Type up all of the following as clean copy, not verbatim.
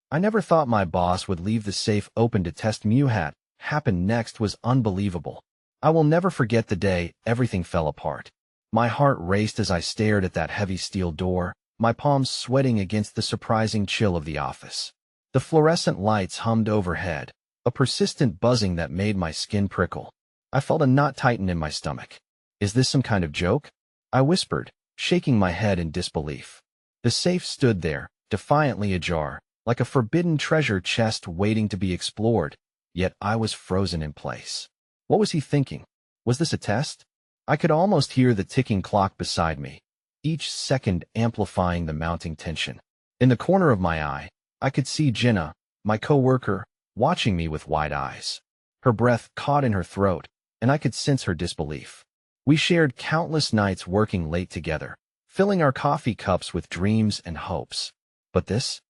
I never thought my boss would leave the safe open to test me. What happened next was unbelievable. I will never forget the day everything fell apart. My heart raced as I stared at that heavy steel door, my palms sweating against the surprising chill of the office. The fluorescent lights hummed overhead, a persistent buzzing that made my skin prickle. I felt a knot tighten in my stomach. Is this some kind of joke? I whispered, shaking my head in disbelief. The safe stood there, defiantly ajar, like a forbidden treasure chest waiting to be explored, yet I was frozen in place. What was he thinking? Was this a test? I could almost hear the ticking clock beside me, each second amplifying the mounting tension. In the corner of my eye, I could see Jenna, my coworker, watching me with wide eyes. Her breath caught in her throat, and I could sense her disbelief. We shared countless nights working late together, filling our coffee cups with dreams and hopes. But this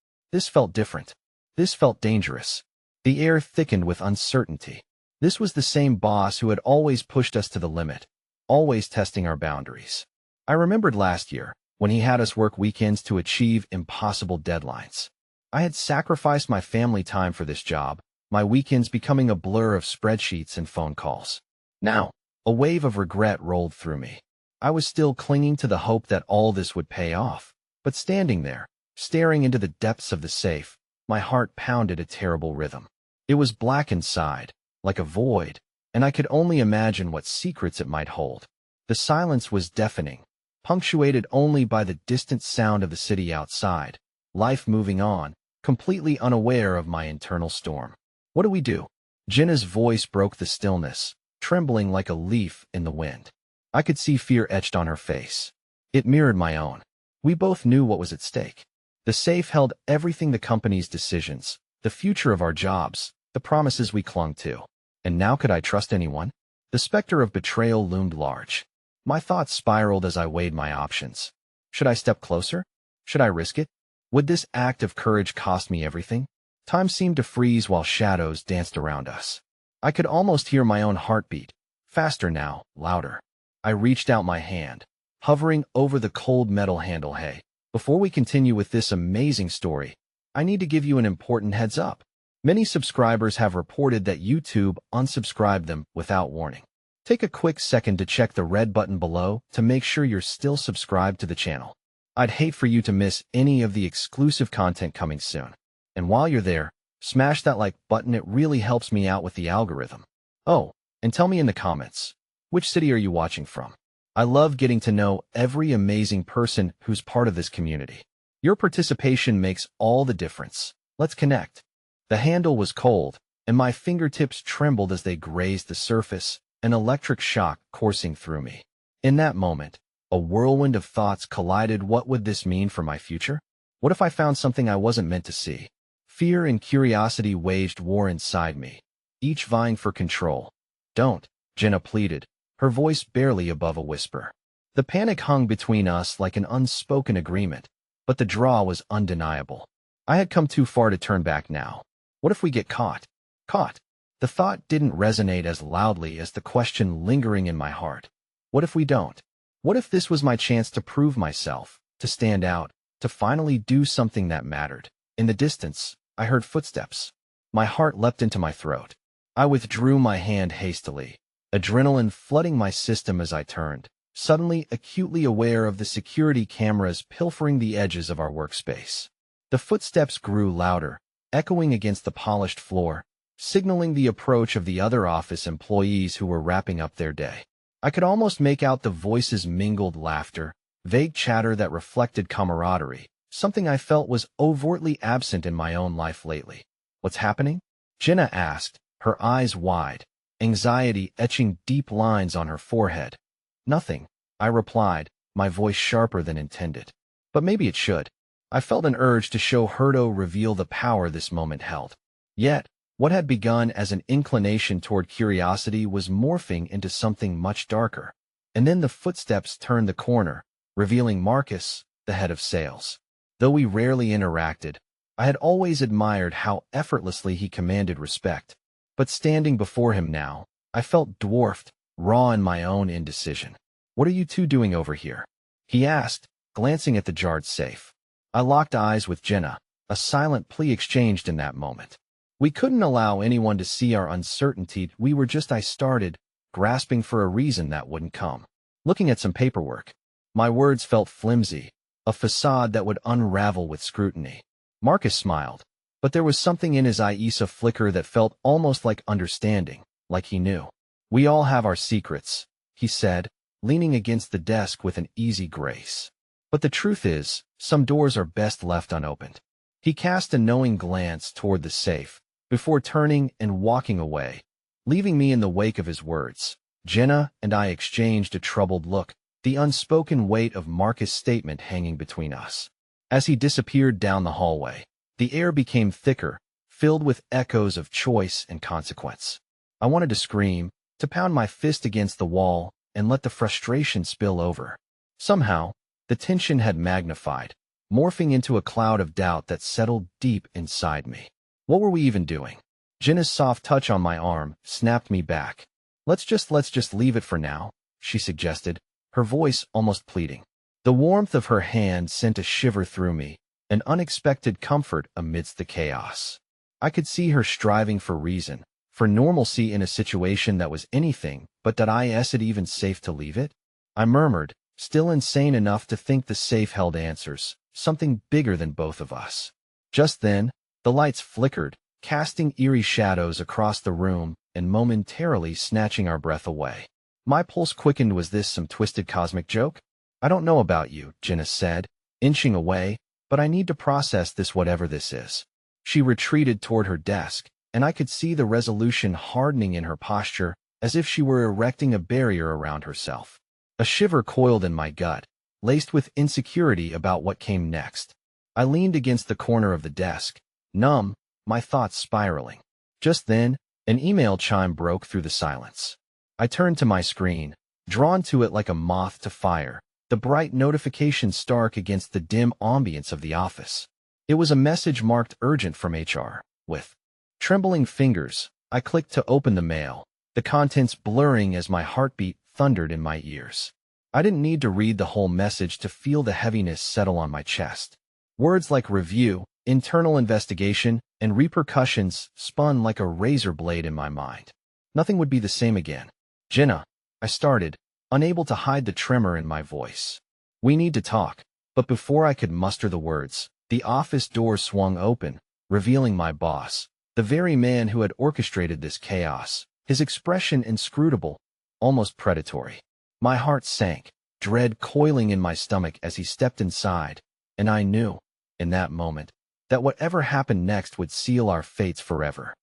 felt different. This felt dangerous. The air thickened with uncertainty. This was the same boss who had always pushed us to the limit, always testing our boundaries. I remembered last year, when he had us work weekends to achieve impossible deadlines. I had sacrificed my family time for this job, my weekends becoming a blur of spreadsheets and phone calls. Now, a wave of regret rolled through me. I was still clinging to the hope that all this would pay off, but standing there, staring into the depths of the safe, my heart pounded a terrible rhythm. It was black inside, like a void, and I could only imagine what secrets it might hold. The silence was deafening, punctuated only by the distant sound of the city outside, life moving on, completely unaware of my internal storm. What do we do? Jenna's voice broke the stillness, trembling like a leaf in the wind. I could see fear etched on her face. It mirrored my own. We both knew what was at stake. The safe held everything: the company's decisions, the future of our jobs, the promises we clung to. And now could I trust anyone? The specter of betrayal loomed large. My thoughts spiraled as I weighed my options. Should I step closer? Should I risk it? Would this act of courage cost me everything? Time seemed to freeze while shadows danced around us. I could almost hear my own heartbeat, faster now, louder. I reached out my hand, hovering over the cold metal handle. Hey, before we continue with this amazing story, I need to give you an important heads up. Many subscribers have reported that YouTube unsubscribed them without warning. Take a quick second to check the red button below to make sure you're still subscribed to the channel. I'd hate for you to miss any of the exclusive content coming soon. And while you're there, smash that like button. It really helps me out with the algorithm. Oh, and tell me in the comments, which city are you watching from? I love getting to know every amazing person who's part of this community. Your participation makes all the difference. Let's connect. The handle was cold, and my fingertips trembled as they grazed the surface, an electric shock coursing through me. In that moment, a whirlwind of thoughts collided. What would this mean for my future? What if I found something I wasn't meant to see? Fear and curiosity waged war inside me, each vying for control. Don't, Jenna pleaded, her voice barely above a whisper. The panic hung between us like an unspoken agreement, but the draw was undeniable. I had come too far to turn back now. What if we get caught? Caught? The thought didn't resonate as loudly as the question lingering in my heart. What if we don't? What if this was my chance to prove myself, to stand out, to finally do something that mattered? In the distance, I heard footsteps. My heart leapt into my throat. I withdrew my hand hastily, adrenaline flooding my system as I turned, suddenly acutely aware of the security cameras pilfering the edges of our workspace. The footsteps grew louder, echoing against the polished floor, signaling the approach of the other office employees who were wrapping up their day. I could almost make out the voices: mingled laughter, vague chatter that reflected camaraderie, something I felt was overtly absent in my own life lately. What's happening? Jenna asked, her eyes wide, anxiety etching deep lines on her forehead. Nothing, I replied, my voice sharper than intended. But maybe it should. I felt an urge to show Herto reveal the power this moment held. Yet, what had begun as an inclination toward curiosity was morphing into something much darker. And then the footsteps turned the corner, revealing Marcus, the head of sales. Though we rarely interacted, I had always admired how effortlessly he commanded respect. But standing before him now, I felt dwarfed, raw in my own indecision. What are you two doing over here? He asked, glancing at the jarred safe. I locked eyes with Jenna, a silent plea exchanged in that moment. We couldn't allow anyone to see our uncertainty. I started, grasping for a reason that wouldn't come. Looking at some paperwork. My words felt flimsy, a facade that would unravel with scrutiny. Marcus smiled, but there was something in his eyes, a flicker that felt almost like understanding, like he knew. We all have our secrets, he said, leaning against the desk with an easy grace. But the truth is, some doors are best left unopened. He cast a knowing glance toward the safe, before turning and walking away, leaving me in the wake of his words. Jenna and I exchanged a troubled look, the unspoken weight of Marcus' statement hanging between us. As he disappeared down the hallway, the air became thicker, filled with echoes of choice and consequence. I wanted to scream, to pound my fist against the wall, and let the frustration spill over. Somehow, the tension had magnified, morphing into a cloud of doubt that settled deep inside me. What were we even doing? Jenna's soft touch on my arm snapped me back. Let's just leave it for now, she suggested, her voice almost pleading. The warmth of her hand sent a shiver through me, an unexpected comfort amidst the chaos. I could see her striving for reason, for normalcy in a situation that was anything but that. Is it even safe to leave it? I murmured, still insane enough to think the safe held answers, something bigger than both of us. Just then, the lights flickered, casting eerie shadows across the room and momentarily snatching our breath away. My pulse quickened. Was this some twisted cosmic joke? I don't know about you, Jenna said, inching away, but I need to process this, whatever this is. She retreated toward her desk, and I could see the resolution hardening in her posture, as if she were erecting a barrier around herself. A shiver coiled in my gut, laced with insecurity about what came next. I leaned against the corner of the desk, numb, my thoughts spiraling. Just then, an email chime broke through the silence. I turned to my screen, drawn to it like a moth to fire, the bright notification stark against the dim ambience of the office. It was a message marked urgent from HR. With trembling fingers, I clicked to open the mail, the contents blurring as my heartbeat thundered in my ears. I didn't need to read the whole message to feel the heaviness settle on my chest. Words like review, internal investigation, and repercussions spun like a razor blade in my mind. Nothing would be the same again. Jenna, I started, unable to hide the tremor in my voice. We need to talk. But before I could muster the words, the office door swung open, revealing my boss, the very man who had orchestrated this chaos, his expression inscrutable, almost predatory. My heart sank, dread coiling in my stomach as he stepped inside, and I knew, in that moment, that whatever happened next would seal our fates forever.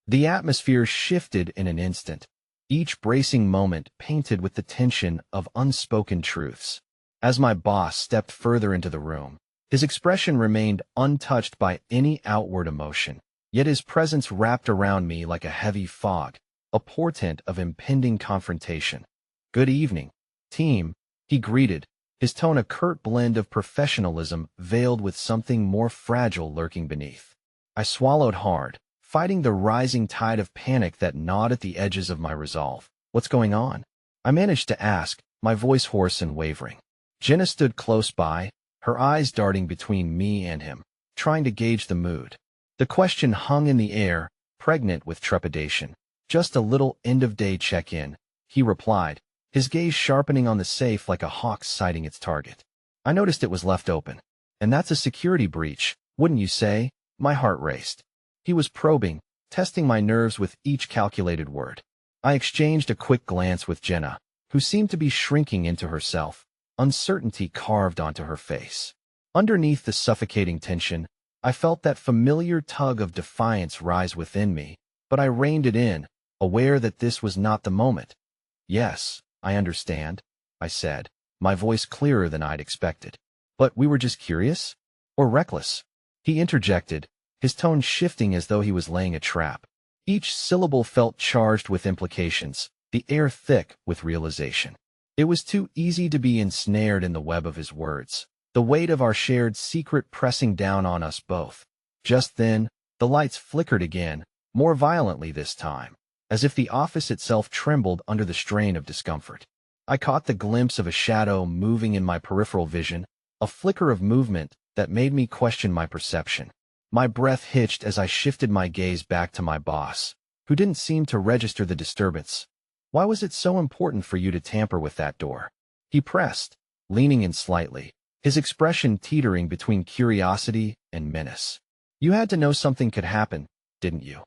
The atmosphere shifted in an instant, each bracing moment painted with the tension of unspoken truths. As my boss stepped further into the room, his expression remained untouched by any outward emotion, yet his presence wrapped around me like a heavy fog, a portent of impending confrontation. "Good evening, team," he greeted, his tone a curt blend of professionalism veiled with something more fragile lurking beneath. I swallowed hard, fighting the rising tide of panic that gnawed at the edges of my resolve. "What's going on?" I managed to ask, my voice hoarse and wavering. Jenna stood close by, her eyes darting between me and him, trying to gauge the mood. The question hung in the air, pregnant with trepidation. "Just a little end-of-day check-in," he replied, his gaze sharpening on the safe like a hawk sighting its target. "I noticed it was left open. And that's a security breach, wouldn't you say?" My heart raced. He was probing, testing my nerves with each calculated word. I exchanged a quick glance with Jenna, who seemed to be shrinking into herself, uncertainty carved onto her face. Underneath the suffocating tension, I felt that familiar tug of defiance rise within me, but I reined it in, aware that this was not the moment. "Yes, I understand," I said, my voice clearer than I'd expected. "But we were just curious? Or reckless?" He interjected, his tone shifting as though he was laying a trap. Each syllable felt charged with implications, the air thick with realization. It was too easy to be ensnared in the web of his words, the weight of our shared secret pressing down on us both. Just then, the lights flickered again, more violently this time, as if the office itself trembled under the strain of discomfort. I caught the glimpse of a shadow moving in my peripheral vision, a flicker of movement that made me question my perception. My breath hitched as I shifted my gaze back to my boss, who didn't seem to register the disturbance. Why was it so important for you to tamper with that door? He pressed, leaning in slightly, his expression teetering between curiosity and menace. You had to know something could happen, didn't you?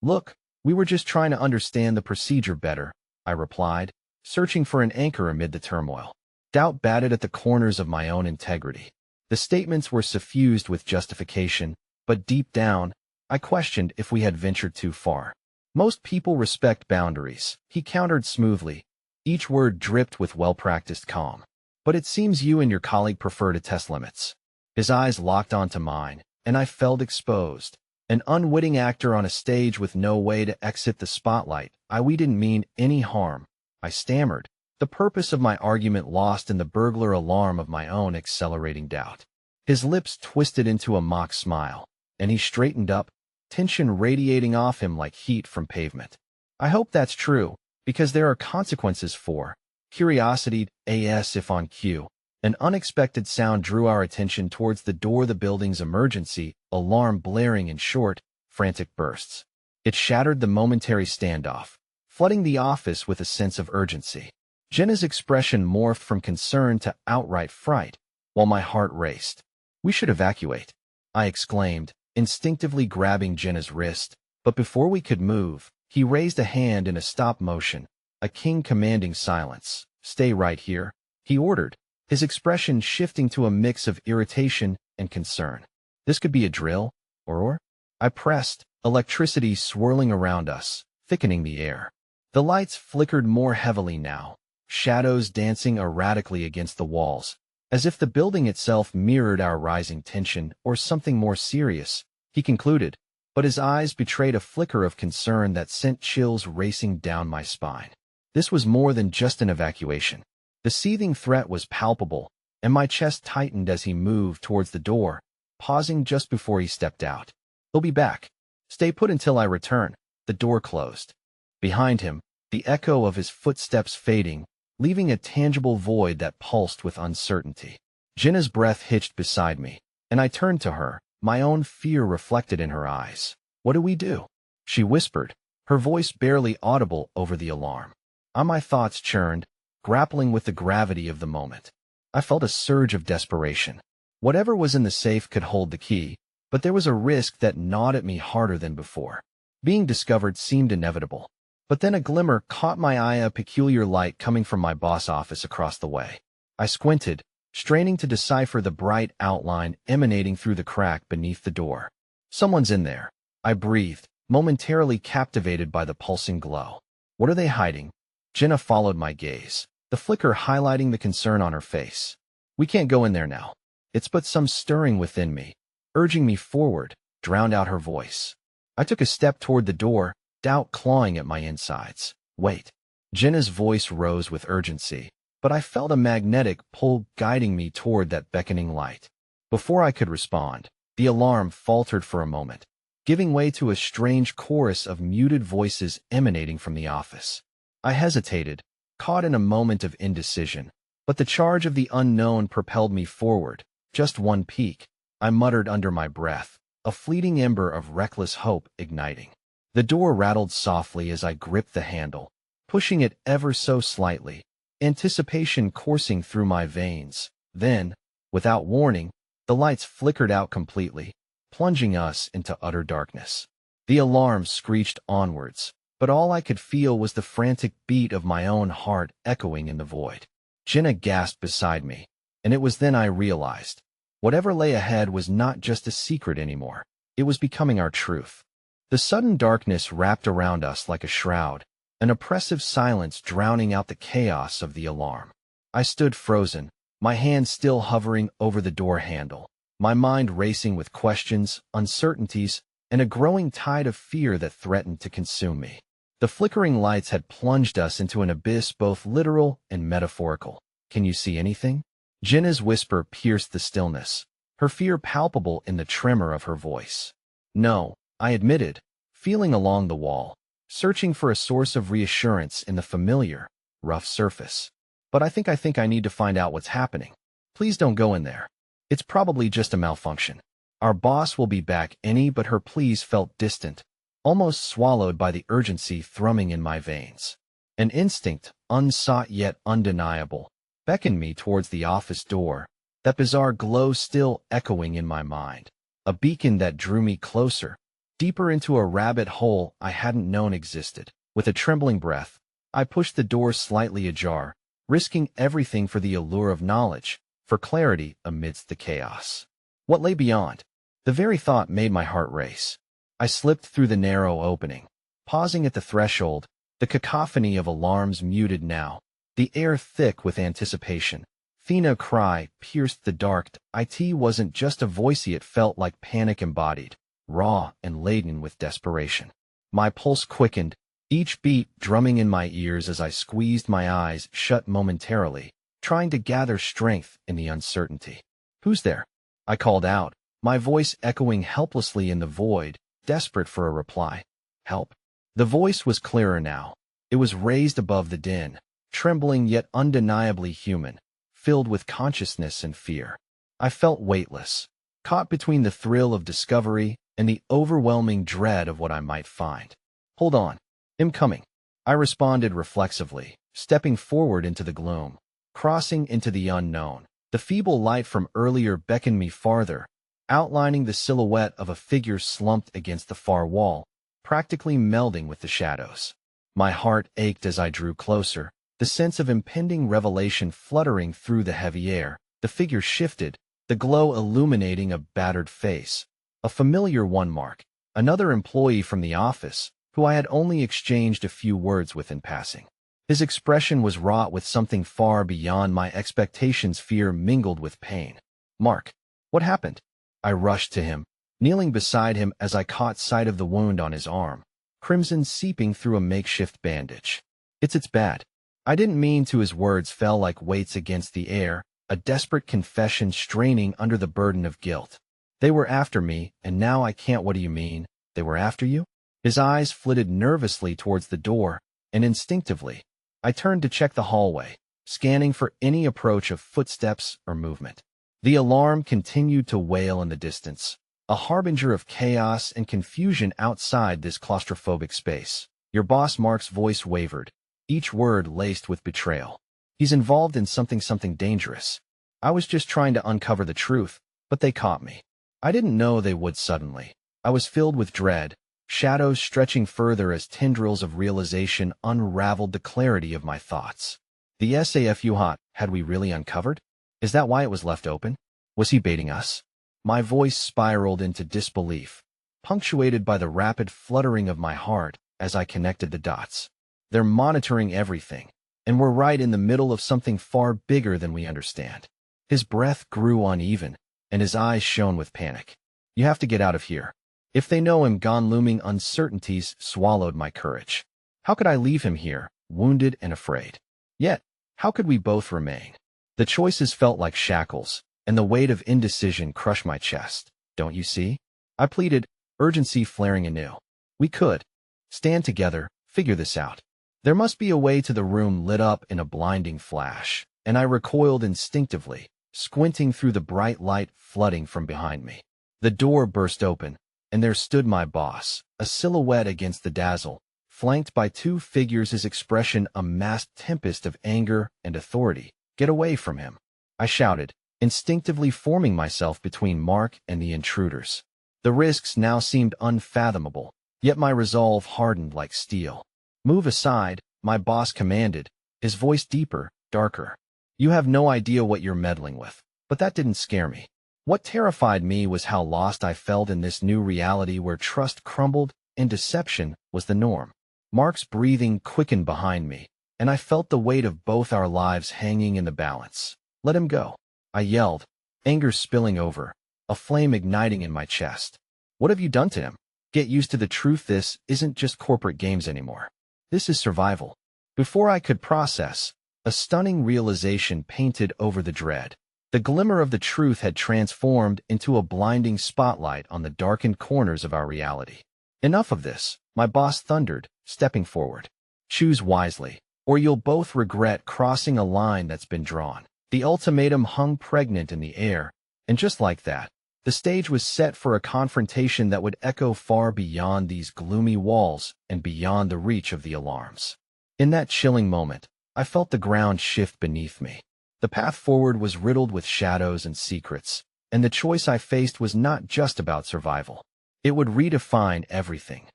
Look, we were just trying to understand the procedure better, I replied, searching for an anchor amid the turmoil. Doubt batted at the corners of my own integrity. The statements were suffused with justification, but deep down, I questioned if we had ventured too far. Most people respect boundaries, he countered smoothly. Each word dripped with well-practiced calm. But it seems you and your colleague prefer to test limits. His eyes locked onto mine, and I felt exposed. An unwitting actor on a stage with no way to exit the spotlight. We didn't mean any harm, I stammered, the purpose of my argument lost in the burglar alarm of my own accelerating doubt. His lips twisted into a mock smile, and he straightened up, tension radiating off him like heat from pavement. I hope that's true, because there are consequences for curiosity, if on cue. An unexpected sound drew our attention towards the door, the building's emergency alarm blaring in short, frantic bursts. It shattered the momentary standoff, flooding the office with a sense of urgency. Jenna's expression morphed from concern to outright fright, while my heart raced. We should evacuate, I exclaimed, instinctively grabbing Jenna's wrist, but before we could move, he raised a hand in a stop motion, a king commanding silence. Stay right here, he ordered, his expression shifting to a mix of irritation and concern. This could be a drill, or? I pressed, electricity swirling around us, thickening the air. The lights flickered more heavily now, shadows dancing erratically against the walls, as if the building itself mirrored our rising tension or something more serious, he concluded, but his eyes betrayed a flicker of concern that sent chills racing down my spine. This was more than just an evacuation. The seething threat was palpable, and my chest tightened as he moved towards the door, pausing just before he stepped out. He'll be back. Stay put until I return. The door closed. Behind him, the echo of his footsteps fading, leaving a tangible void that pulsed with uncertainty. Jenna's breath hitched beside me, and I turned to her, my own fear reflected in her eyes. What do we do? She whispered, her voice barely audible over the alarm. My thoughts churned, grappling with the gravity of the moment. I felt a surge of desperation. Whatever was in the safe could hold the key, but there was a risk that gnawed at me harder than before. Being discovered seemed inevitable. But then a glimmer caught my eye, a peculiar light coming from my boss' office across the way. I squinted, straining to decipher the bright outline emanating through the crack beneath the door. Someone's in there, I breathed, momentarily captivated by the pulsing glow. What are they hiding? Jenna followed my gaze, the flicker highlighting the concern on her face. We can't go in there now. It's but some stirring within me, urging me forward, drowned out her voice. I took a step toward the door, doubt clawing at my insides. Wait. Jenna's voice rose with urgency, but I felt a magnetic pull guiding me toward that beckoning light. Before I could respond, the alarm faltered for a moment, giving way to a strange chorus of muted voices emanating from the office. I hesitated, caught in a moment of indecision, but the charge of the unknown propelled me forward. Just one peek, I muttered under my breath, a fleeting ember of reckless hope igniting. The door rattled softly as I gripped the handle, pushing it ever so slightly, anticipation coursing through my veins. Then, without warning, the lights flickered out completely, plunging us into utter darkness. The alarm screeched onwards, but all I could feel was the frantic beat of my own heart echoing in the void. Jenna gasped beside me, and it was then I realized. Whatever lay ahead was not just a secret anymore. It was becoming our truth. The sudden darkness wrapped around us like a shroud, an oppressive silence drowning out the chaos of the alarm. I stood frozen, my hand still hovering over the door handle, my mind racing with questions, uncertainties, and a growing tide of fear that threatened to consume me. The flickering lights had plunged us into an abyss both literal and metaphorical. Can you see anything? Jenna's whisper pierced the stillness, her fear palpable in the tremor of her voice. No, I admitted, feeling along the wall, searching for a source of reassurance in the familiar, rough surface. But I think I need to find out what's happening. Please don't go in there. It's probably just a malfunction. Our boss will be back any but her pleas felt distant, almost swallowed by the urgency thrumming in my veins. An instinct, unsought yet undeniable, beckoned me towards the office door, that bizarre glow still echoing in my mind. A beacon that drew me closer, deeper into a rabbit hole I hadn't known existed. With a trembling breath, I pushed the door slightly ajar, risking everything for the allure of knowledge, for clarity amidst the chaos. What lay beyond? The very thought made my heart race. I slipped through the narrow opening, pausing at the threshold, the cacophony of alarms muted now, the air thick with anticipation. Thena's cry pierced the dark. It wasn't just a voice, it felt like panic embodied, raw and laden with desperation. My pulse quickened, each beat drumming in my ears as I squeezed my eyes shut momentarily, trying to gather strength in the uncertainty. "Who's there?" I called out, my voice echoing helplessly in the void, desperate for a reply. "Help." The voice was clearer now. It was raised above the din, trembling yet undeniably human, filled with consciousness and fear. I felt weightless, caught between the thrill of discovery and the overwhelming dread of what I might find. "Hold on. I'm coming," I responded reflexively, stepping forward into the gloom. Crossing into the unknown, the feeble light from earlier beckoned me farther, outlining the silhouette of a figure slumped against the far wall, practically melding with the shadows. My heart ached as I drew closer, the sense of impending revelation fluttering through the heavy air. The figure shifted, the glow illuminating a battered face. A familiar one, Mark, another employee from the office, who I had only exchanged a few words with in passing. His expression was wrought with something far beyond my expectations, fear mingled with pain. "Mark, what happened?" I rushed to him, kneeling beside him as I caught sight of the wound on his arm, crimson seeping through a makeshift bandage. It's bad." I didn't mean to. His words fell like weights against the air, a desperate confession straining under the burden of guilt. "They were after me, and now I can't." "What do you mean? They were after you?" His eyes flitted nervously towards the door, and instinctively, I turned to check the hallway, scanning for any approach of footsteps or movement. The alarm continued to wail in the distance, a harbinger of chaos and confusion outside this claustrophobic space. "Your boss," Mark's voice wavered, each word laced with betrayal. "He's involved in something dangerous. I was just trying to uncover the truth, but they caught me." I didn't know they would suddenly. I was filled with dread, shadows stretching further as tendrils of realization unraveled the clarity of my thoughts. The SAFU had we really uncovered? Is that why it was left open? Was he baiting us? My voice spiraled into disbelief, punctuated by the rapid fluttering of my heart as I connected the dots. They're monitoring everything, and we're right in the middle of something far bigger than we understand. His breath grew uneven, and his eyes shone with panic. "You have to get out of here. If they know I'm gone." Looming uncertainties swallowed my courage. How could I leave him here, wounded and afraid? Yet, how could we both remain? The choices felt like shackles, and the weight of indecision crushed my chest. "Don't you see?" I pleaded, urgency flaring anew. "We could stand together, figure this out. There must be a way." To the room lit up in a blinding flash, and I recoiled instinctively, squinting through the bright light flooding from behind me. The door burst open, and there stood my boss, a silhouette against the dazzle, flanked by two figures, his expression a masked tempest of anger and authority. "Get away from him," I shouted, instinctively forming myself between Mark and the intruders. The risks now seemed unfathomable, yet my resolve hardened like steel. "Move aside," my boss commanded, his voice deeper, darker. "You have no idea what you're meddling with." But that didn't scare me. What terrified me was how lost I felt in this new reality where trust crumbled and deception was the norm. Mark's breathing quickened behind me, and I felt the weight of both our lives hanging in the balance. "Let him go," I yelled, anger spilling over, a flame igniting in my chest. "What have you done to him?" "Get used to the truth. This isn't just corporate games anymore. This is survival." Before I could process, a stunning realization painted over the dread. The glimmer of the truth had transformed into a blinding spotlight on the darkened corners of our reality. "Enough of this," my boss thundered, stepping forward. "Choose wisely, or you'll both regret crossing a line that's been drawn." The ultimatum hung pregnant in the air, and just like that, The stage was set for a confrontation that would echo far beyond these gloomy walls and beyond the reach of the alarms. In that chilling moment, I felt the ground shift beneath me. The path forward was riddled with shadows and secrets, and the choice I faced was not just about survival. It would redefine everything.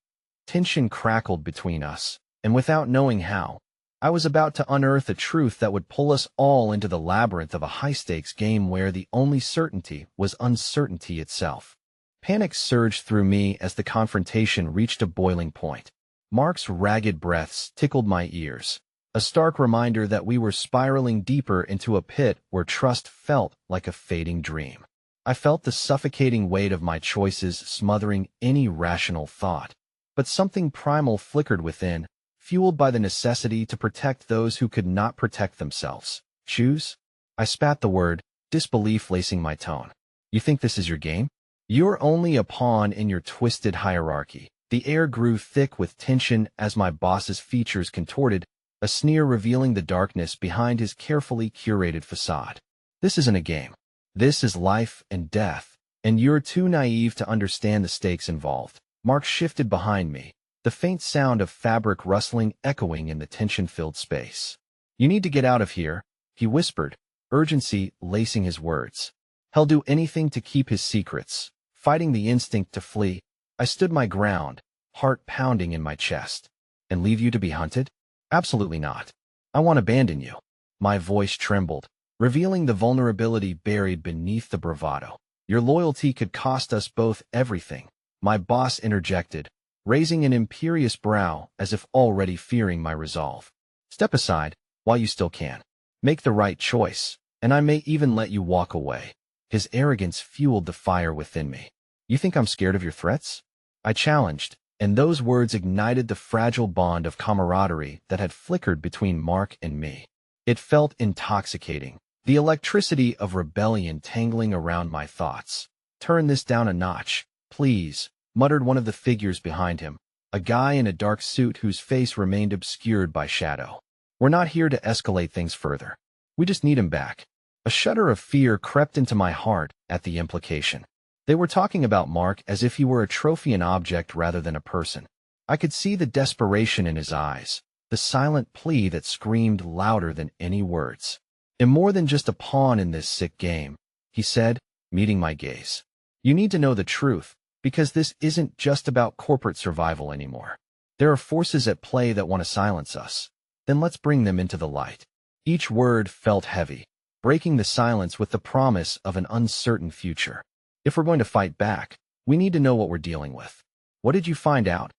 Tension crackled between us, and without knowing how, I was about to unearth a truth that would pull us all into the labyrinth of a high-stakes game where the only certainty was uncertainty itself. Panic surged through me as the confrontation reached a boiling point. Mark's ragged breaths tickled my ears, a stark reminder that we were spiraling deeper into a pit where trust felt like a fading dream. I felt the suffocating weight of my choices smothering any rational thought, but something primal flickered within, fueled by the necessity to protect those who could not protect themselves. Choose? I spat the word, disbelief lacing my tone. You think this is your game? You're only a pawn in your twisted hierarchy. The air grew thick with tension as my boss's features contorted, a sneer revealing the darkness behind his carefully curated facade. This isn't a game. This is life and death, and you're too naive to understand the stakes involved. Mark shifted behind me, the faint sound of fabric rustling echoing in the tension-filled space. You need to get out of here, he whispered, urgency lacing his words. He'll do anything to keep his secrets. Fighting the instinct to flee, I stood my ground, heart pounding in my chest. And leave you to be hunted? Absolutely not. I won't abandon you. My voice trembled, revealing the vulnerability buried beneath the bravado. Your loyalty could cost us both everything. My boss interjected, raising an imperious brow as if already fearing my resolve. Step aside, while you still can. Make the right choice, and I may even let you walk away. His arrogance fueled the fire within me. You think I'm scared of your threats? I challenged, and those words ignited the fragile bond of camaraderie that had flickered between Mark and me. It felt intoxicating, the electricity of rebellion tangling around my thoughts. Turn this down a notch, please, muttered one of the figures behind him, a guy in a dark suit whose face remained obscured by shadow. We're not here to escalate things further. We just need him back. A shudder of fear crept into my heart at the implication. They were talking about Mark as if he were a trophy and object rather than a person. I could see the desperation in his eyes, the silent plea that screamed louder than any words. I'm more than just a pawn in this sick game, he said, meeting my gaze. You need to know the truth, because this isn't just about corporate survival anymore. There are forces at play that want to silence us. Then let's bring them into the light. Each word felt heavy, breaking the silence with the promise of an uncertain future. If we're going to fight back, we need to know what we're dealing with. What did you find out?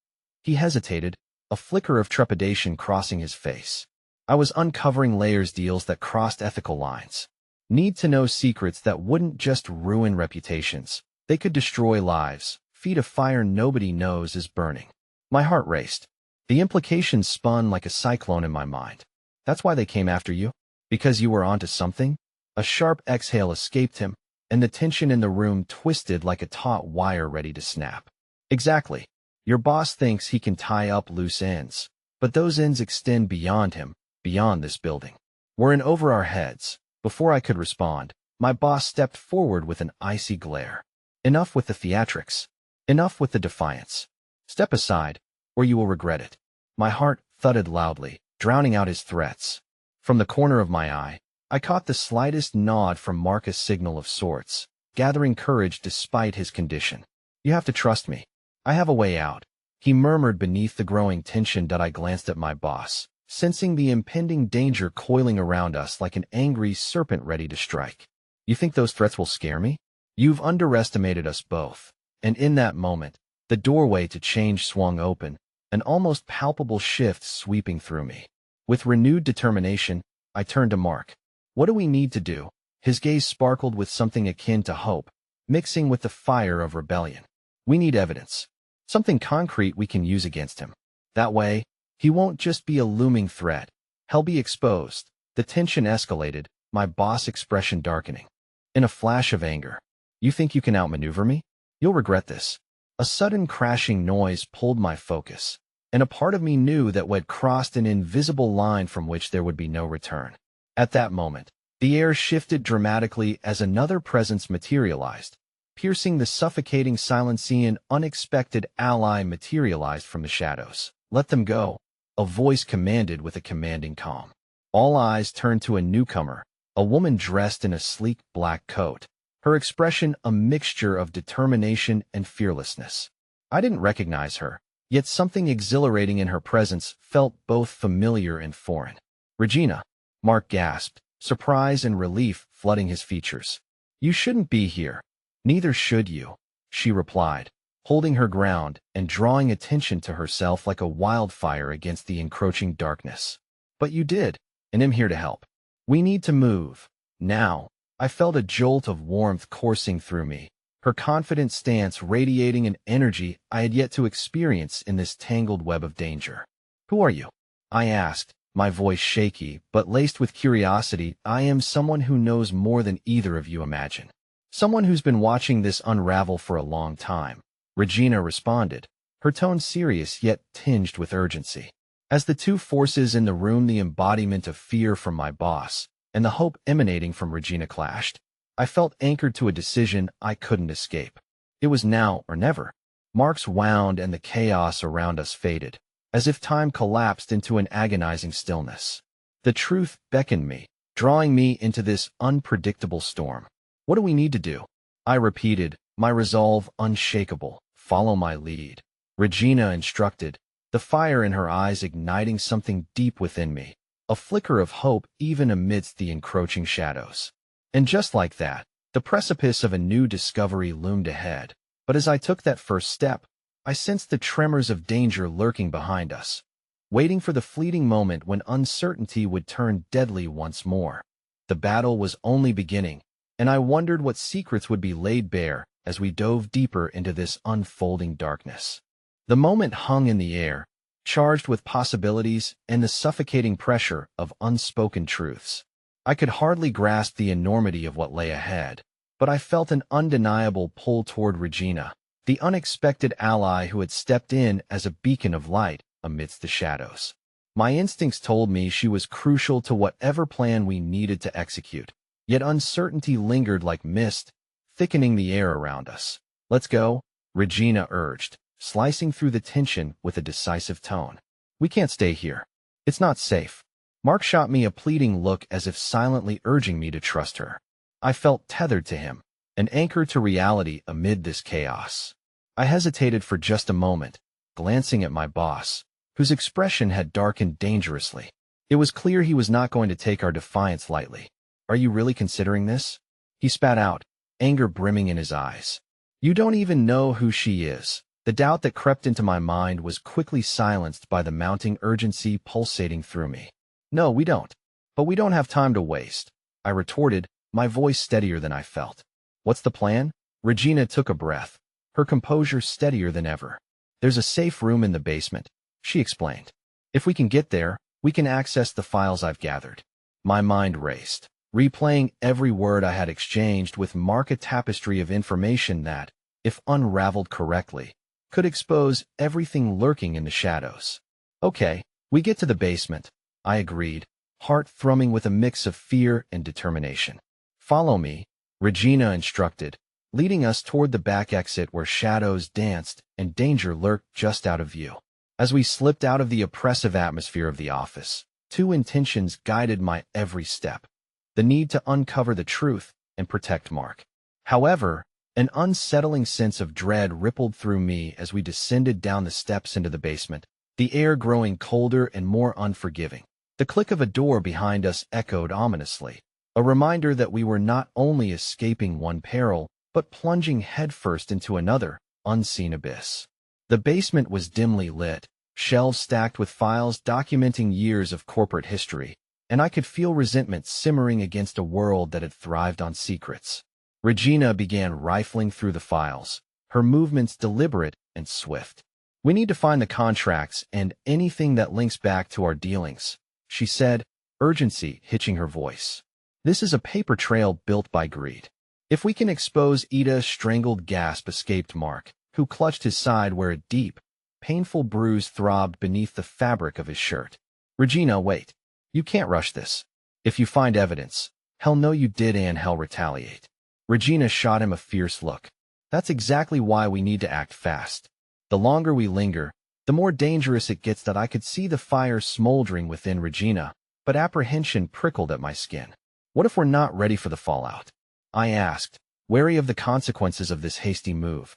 He hesitated, a flicker of trepidation crossing his face. I was uncovering deals that crossed ethical lines. Need-to-know secrets that wouldn't just ruin reputations. They could destroy lives, feed a fire nobody knows is burning. My heart raced. The implications spun like a cyclone in my mind. That's why they came after you? Because you were onto something? A sharp exhale escaped him, and the tension in the room twisted like a taut wire ready to snap. Exactly. Your boss thinks he can tie up loose ends, but those ends extend beyond him, beyond this building. We're in over our heads. Before I could respond, my boss stepped forward with an icy glare. Enough with the theatrics. Enough with the defiance. Step aside, or you will regret it. My heart thudded loudly, drowning out his threats. From the corner of my eye, I caught the slightest nod from Marcus' signal of sorts, gathering courage despite his condition. You have to trust me. I have a way out, he murmured beneath the growing tension. I glanced at my boss, sensing the impending danger coiling around us like an angry serpent ready to strike. You think those threats will scare me? You've underestimated us both. And in that moment, the doorway to change swung open, an almost palpable shift sweeping through me. With renewed determination, I turned to Mark. What do we need to do? His gaze sparkled with something akin to hope, mixing with the fire of rebellion. We need evidence. Something concrete we can use against him. That way, he won't just be a looming threat. He'll be exposed. The tension escalated, my boss' expression darkening. In a flash of anger. You think you can outmaneuver me? You'll regret this. A sudden crashing noise pulled my focus, and a part of me knew that we'd crossed an invisible line from which there would be no return. At that moment, the air shifted dramatically as another presence materialized, Piercing the suffocating silence, an unexpected ally materialized from the shadows. "Let them go," a voice commanded with a commanding calm. All eyes turned to a newcomer, a woman dressed in a sleek black coat, her expression a mixture of determination and fearlessness. I didn't recognize her, yet something exhilarating in her presence felt both familiar and foreign. "Regina," Mark gasped, surprise and relief flooding his features. "You shouldn't be here." "Neither should you," she replied, holding her ground and drawing attention to herself like a wildfire against the encroaching darkness. "But you did, and I'm here to help. We need to move. Now." I felt a jolt of warmth coursing through me, her confident stance radiating an energy I had yet to experience in this tangled web of danger. "Who are you?" I asked, my voice shaky but laced with curiosity. "I am someone who knows more than either of you imagine. Someone who's been watching this unravel for a long time," Regina responded, her tone serious yet tinged with urgency. As the two forces in the room, the embodiment of fear from my boss and the hope emanating from Regina, clashed, I felt anchored to a decision I couldn't escape. It was now or never. Marks wound and the chaos around us faded, as if time collapsed into an agonizing stillness. The truth beckoned me, drawing me into this unpredictable storm. "What do we need to do?" I repeated, my resolve unshakable. "Follow my lead," Regina instructed, the fire in her eyes igniting something deep within me, a flicker of hope even amidst the encroaching shadows. And just like that, the precipice of a new discovery loomed ahead. But as I took that first step, I sensed the tremors of danger lurking behind us, waiting for the fleeting moment when uncertainty would turn deadly once more. The battle was only beginning, and I wondered what secrets would be laid bare as we dove deeper into this unfolding darkness. The moment hung in the air, charged with possibilities and the suffocating pressure of unspoken truths. I could hardly grasp the enormity of what lay ahead, but I felt an undeniable pull toward Regina, the unexpected ally who had stepped in as a beacon of light amidst the shadows. My instincts told me she was crucial to whatever plan we needed to execute, yet uncertainty lingered like mist, thickening the air around us. "Let's go," Regina urged, slicing through the tension with a decisive tone. "We can't stay here. It's not safe." Mark shot me a pleading look as if silently urging me to trust her. I felt tethered to him, an anchor to reality amid this chaos. I hesitated for just a moment, glancing at my boss, whose expression had darkened dangerously. It was clear he was not going to take our defiance lightly. "Are you really considering this?" he spat out, anger brimming in his eyes. "You don't even know who she is." The doubt that crept into my mind was quickly silenced by the mounting urgency pulsating through me. "No, we don't. But we don't have time to waste," I retorted, my voice steadier than I felt. "What's the plan?" Regina took a breath, her composure steadier than ever. "There's a safe room in the basement," she explained. "If we can get there, we can access the files I've gathered." My mind raced, replaying every word I had exchanged with Mark, a tapestry of information that, if unraveled correctly, could expose everything lurking in the shadows. "Okay, we get to the basement," I agreed, heart thrumming with a mix of fear and determination. "Follow me," Regina instructed, leading us toward the back exit where shadows danced and danger lurked just out of view. As we slipped out of the oppressive atmosphere of the office, two intentions guided my every step: the need to uncover the truth and protect Mark. However, an unsettling sense of dread rippled through me as we descended down the steps into the basement, the air growing colder and more unforgiving. The click of a door behind us echoed ominously, a reminder that we were not only escaping one peril, but plunging headfirst into another, unseen abyss. The basement was dimly lit, shelves stacked with files documenting years of corporate history, and I could feel resentment simmering against a world that had thrived on secrets. Regina began rifling through the files, her movements deliberate and swift. "We need to find the contracts and anything that links back to our dealings," she said, urgency hitching her voice. "This is a paper trail built by greed. If we can expose Ida's strangled gasp escaped Mark, who clutched his side where a deep, painful bruise throbbed beneath the fabric of his shirt. "Regina, wait. You can't rush this. If you find evidence, hell no you did and hell retaliate." Regina shot him a fierce look, That's exactly why we need to act fast. The longer we linger, the more dangerous it gets. That I could see the fire smoldering within Regina, but apprehension prickled at my skin. What if we're not ready for the fallout? I asked, wary of the consequences of this hasty move.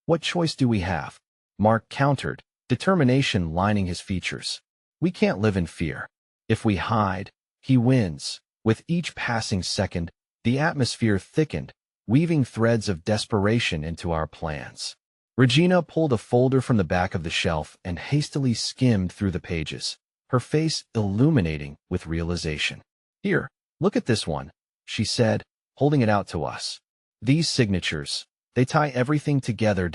What choice do we have? Mark countered, determination lining his features. We can't live in fear. If we hide, he wins. With each passing second, the atmosphere thickened, weaving threads of desperation into our plans. Regina pulled a folder from the back of the shelf and hastily skimmed through the pages, her face illuminating with realization. Here, look at this one, she said, holding it out to us. These signatures, they tie everything together.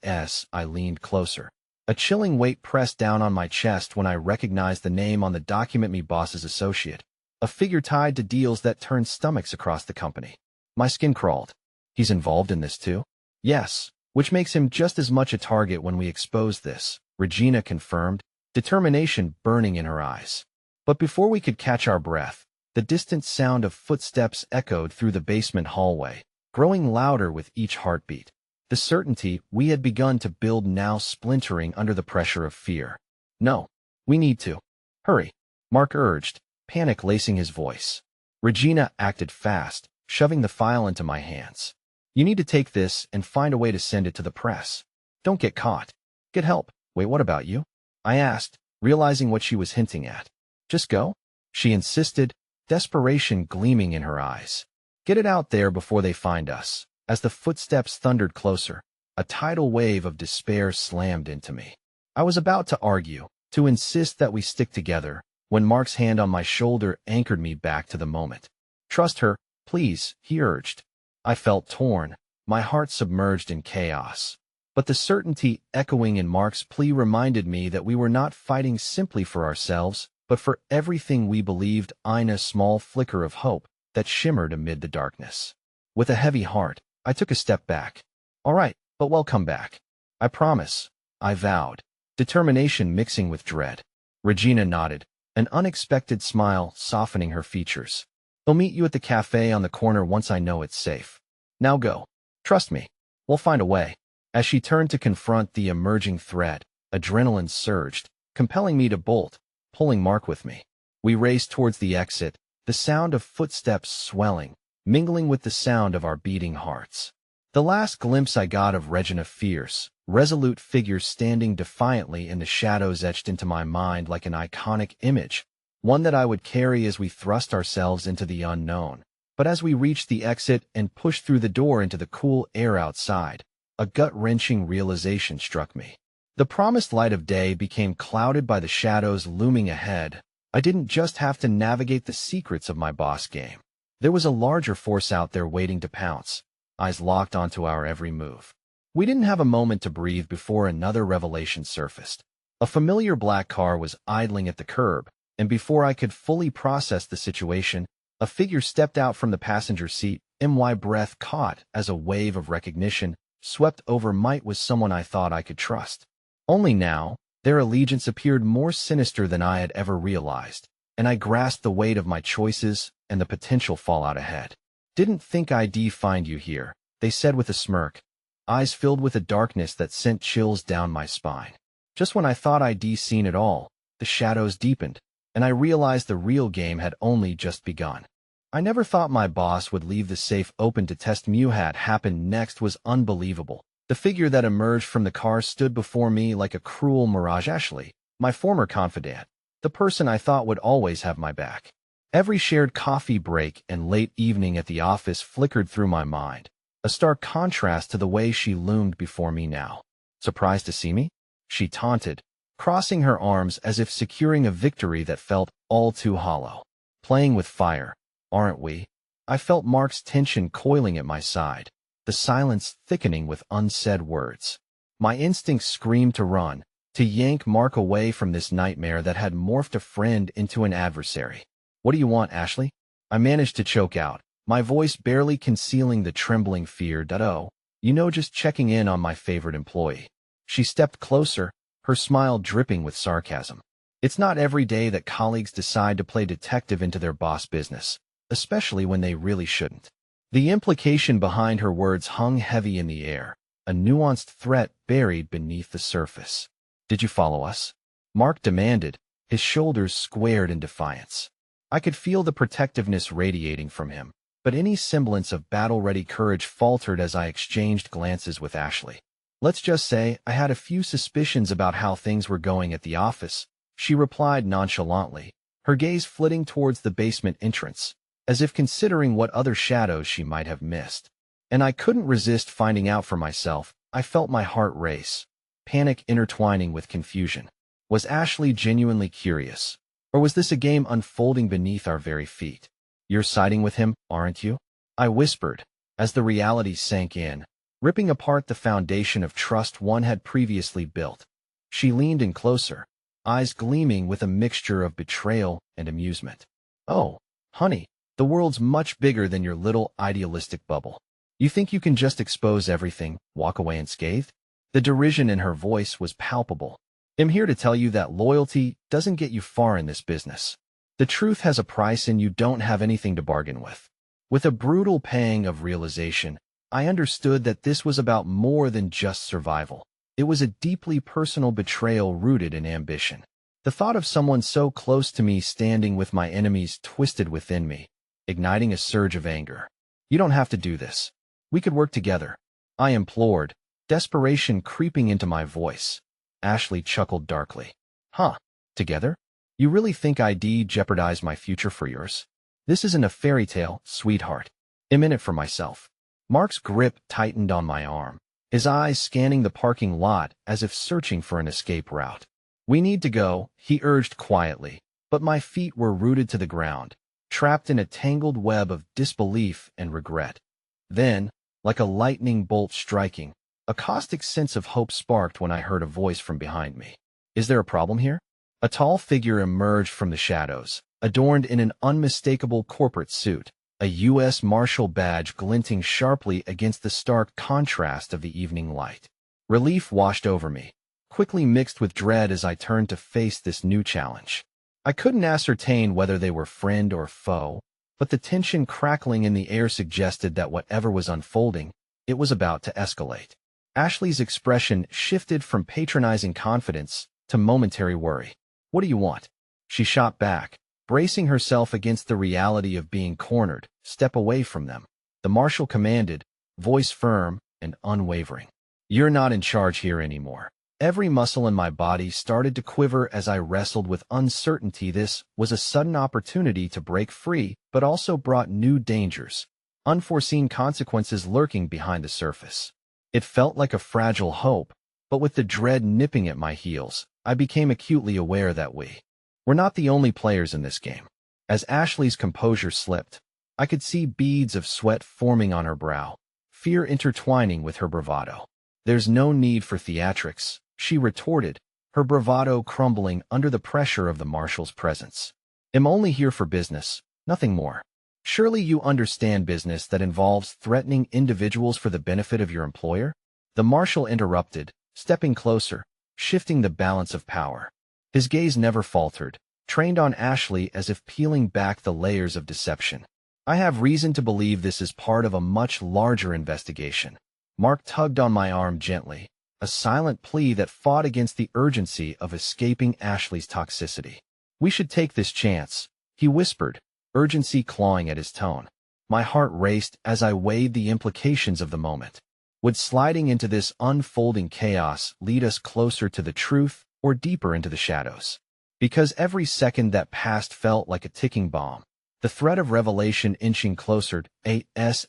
As I leaned closer, a chilling weight pressed down on my chest when I recognized the name on the document. Me boss's associate, a figure tied to deals that turned stomachs across the company. My skin crawled. He's involved in this too? Yes, which makes him just as much a target when we expose this, Regina confirmed, determination burning in her eyes. But before we could catch our breath, the distant sound of footsteps echoed through the basement hallway, growing louder with each heartbeat. The certainty we had begun to build now splintering under the pressure of fear. No, we need to. Hurry, Mark urged, panic lacing his voice. Regina acted fast, shoving the file into my hands. You need to take this and find a way to send it to the press. Don't get caught. Get help. Wait, what about you? I asked, realizing what she was hinting at. Just go? She insisted, desperation gleaming in her eyes. Get it out there before they find us. As the footsteps thundered closer, a tidal wave of despair slammed into me. I was about to argue, to insist that we stick together, when Mark's hand on my shoulder anchored me back to the moment. Trust her, please, he urged. I felt torn, my heart submerged in chaos. But the certainty echoing in Mark's plea reminded me that we were not fighting simply for ourselves, but for everything we believed. In a small flicker of hope that shimmered amid the darkness. With a heavy heart, I took a step back. All right, but we'll come back. I promise, I vowed, determination mixing with dread. Regina nodded, an unexpected smile softening her features. I'll meet you at the cafe on the corner once I know it's safe. Now go. Trust me. We'll find a way. As she turned to confront the emerging threat, adrenaline surged, compelling me to bolt, pulling Mark with me. We raced towards the exit, the sound of footsteps swelling, mingling with the sound of our beating hearts. The last glimpse I got of Regina, fierce, resolute figure standing defiantly in the shadows, etched into my mind like an iconic image, one that I would carry as we thrust ourselves into the unknown. But as we reached the exit and pushed through the door into the cool air outside, a gut-wrenching realization struck me. The promised light of day became clouded by the shadows looming ahead. I didn't just have to navigate the secrets of my boss game. There was a larger force out there waiting to pounce, eyes locked onto our every move. We didn't have a moment to breathe before another revelation surfaced. A familiar black car was idling at the curb, and before I could fully process the situation, a figure stepped out from the passenger seat. My breath caught as a wave of recognition swept over me. Was someone I thought I could trust. Only now, their allegiance appeared more sinister than I had ever realized, and I grasped the weight of my choices and the potential fallout ahead. Didn't think I'd find you here, they said with a smirk, eyes filled with a darkness that sent chills down my spine. Just when I thought I'd seen it all, the shadows deepened, and I realized the real game had only just begun. I never thought my boss would leave the safe open to test me. What happened next was unbelievable. The figure that emerged from the car stood before me like a cruel mirage. Ashley, my former confidant, the person I thought would always have my back. Every shared coffee break and late evening at the office flickered through my mind, a stark contrast to the way she loomed before me now. Surprised to see me? She taunted, crossing her arms as if securing a victory that felt all too hollow. Playing with fire, aren't we? I felt Mark's tension coiling at my side, the silence thickening with unsaid words. My instincts screamed to run, to yank Mark away from this nightmare that had morphed a friend into an adversary. What do you want, Ashley? I managed to choke out, my voice barely concealing the trembling fear. Oh, just checking in on my favorite employee. She stepped closer, her smile dripping with sarcasm. It's not every day that colleagues decide to play detective into their boss business, especially when they really shouldn't. The implication behind her words hung heavy in the air, a nuanced threat buried beneath the surface. "Did you follow us?" Mark demanded, his shoulders squared in defiance. I could feel the protectiveness radiating from him, but any semblance of battle-ready courage faltered as I exchanged glances with Ashley. "Let's just say I had a few suspicions about how things were going at the office," she replied nonchalantly, her gaze flitting towards the basement entrance, as if considering what other shadows she might have missed. And I couldn't resist finding out for myself. I felt my heart race, panic intertwining with confusion. Was Ashley genuinely curious? Or was this a game unfolding beneath our very feet? "You're siding with him, aren't you?" I whispered, as the reality sank in, ripping apart the foundation of trust one had previously built. She leaned in closer, eyes gleaming with a mixture of betrayal and amusement. "Oh, honey, the world's much bigger than your little idealistic bubble. You think you can just expose everything, walk away unscathed?" The derision in her voice was palpable. "I'm here to tell you that loyalty doesn't get you far in this business. The truth has a price and you don't have anything to bargain with." With a brutal pang of realization, I understood that this was about more than just survival. It was a deeply personal betrayal rooted in ambition. The thought of someone so close to me standing with my enemies twisted within me, igniting a surge of anger. "You don't have to do this. We could work together," I implored, desperation creeping into my voice. Ashley chuckled darkly. "Huh? Together? You really think I'd jeopardize my future for yours? This isn't a fairy tale, sweetheart. I'm in it for myself." Mark's grip tightened on my arm, his eyes scanning the parking lot as if searching for an escape route. "We need to go," he urged quietly, but my feet were rooted to the ground, trapped in a tangled web of disbelief and regret. Then, like a lightning bolt striking, a caustic sense of hope sparked when I heard a voice from behind me. "Is there a problem here?" A tall figure emerged from the shadows, adorned in an unmistakable corporate suit, a U.S. Marshal badge glinting sharply against the stark contrast of the evening light. Relief washed over me, quickly mixed with dread as I turned to face this new challenge. I couldn't ascertain whether they were friend or foe, but the tension crackling in the air suggested that whatever was unfolding, it was about to escalate. Ashley's expression shifted from patronizing confidence to momentary worry. "What do you want?" She shot back, bracing herself against the reality of being cornered. "Step away from them," the marshal commanded, voice firm and unwavering. "You're not in charge here anymore." Every muscle in my body started to quiver as I wrestled with uncertainty. This was a sudden opportunity to break free, but also brought new dangers, unforeseen consequences lurking behind the surface. It felt like a fragile hope, but with the dread nipping at my heels, I became acutely aware that we're not the only players in this game. As Ashley's composure slipped, I could see beads of sweat forming on her brow, fear intertwining with her bravado. "There's no need for theatrics," she retorted, her bravado crumbling under the pressure of the marshal's presence. "I'm only here for business, nothing more. Surely you understand business that involves threatening individuals for the benefit of your employer?" The marshal interrupted, stepping closer, shifting the balance of power. His gaze never faltered, trained on Ashley as if peeling back the layers of deception. "I have reason to believe this is part of a much larger investigation." Mark tugged on my arm gently, a silent plea that fought against the urgency of escaping Ashley's toxicity. "We should take this chance," he whispered, urgency clawing at his tone. My heart raced as I weighed the implications of the moment. Would sliding into this unfolding chaos lead us closer to the truth or deeper into the shadows? Because every second that passed felt like a ticking bomb. The threat of revelation inching closer.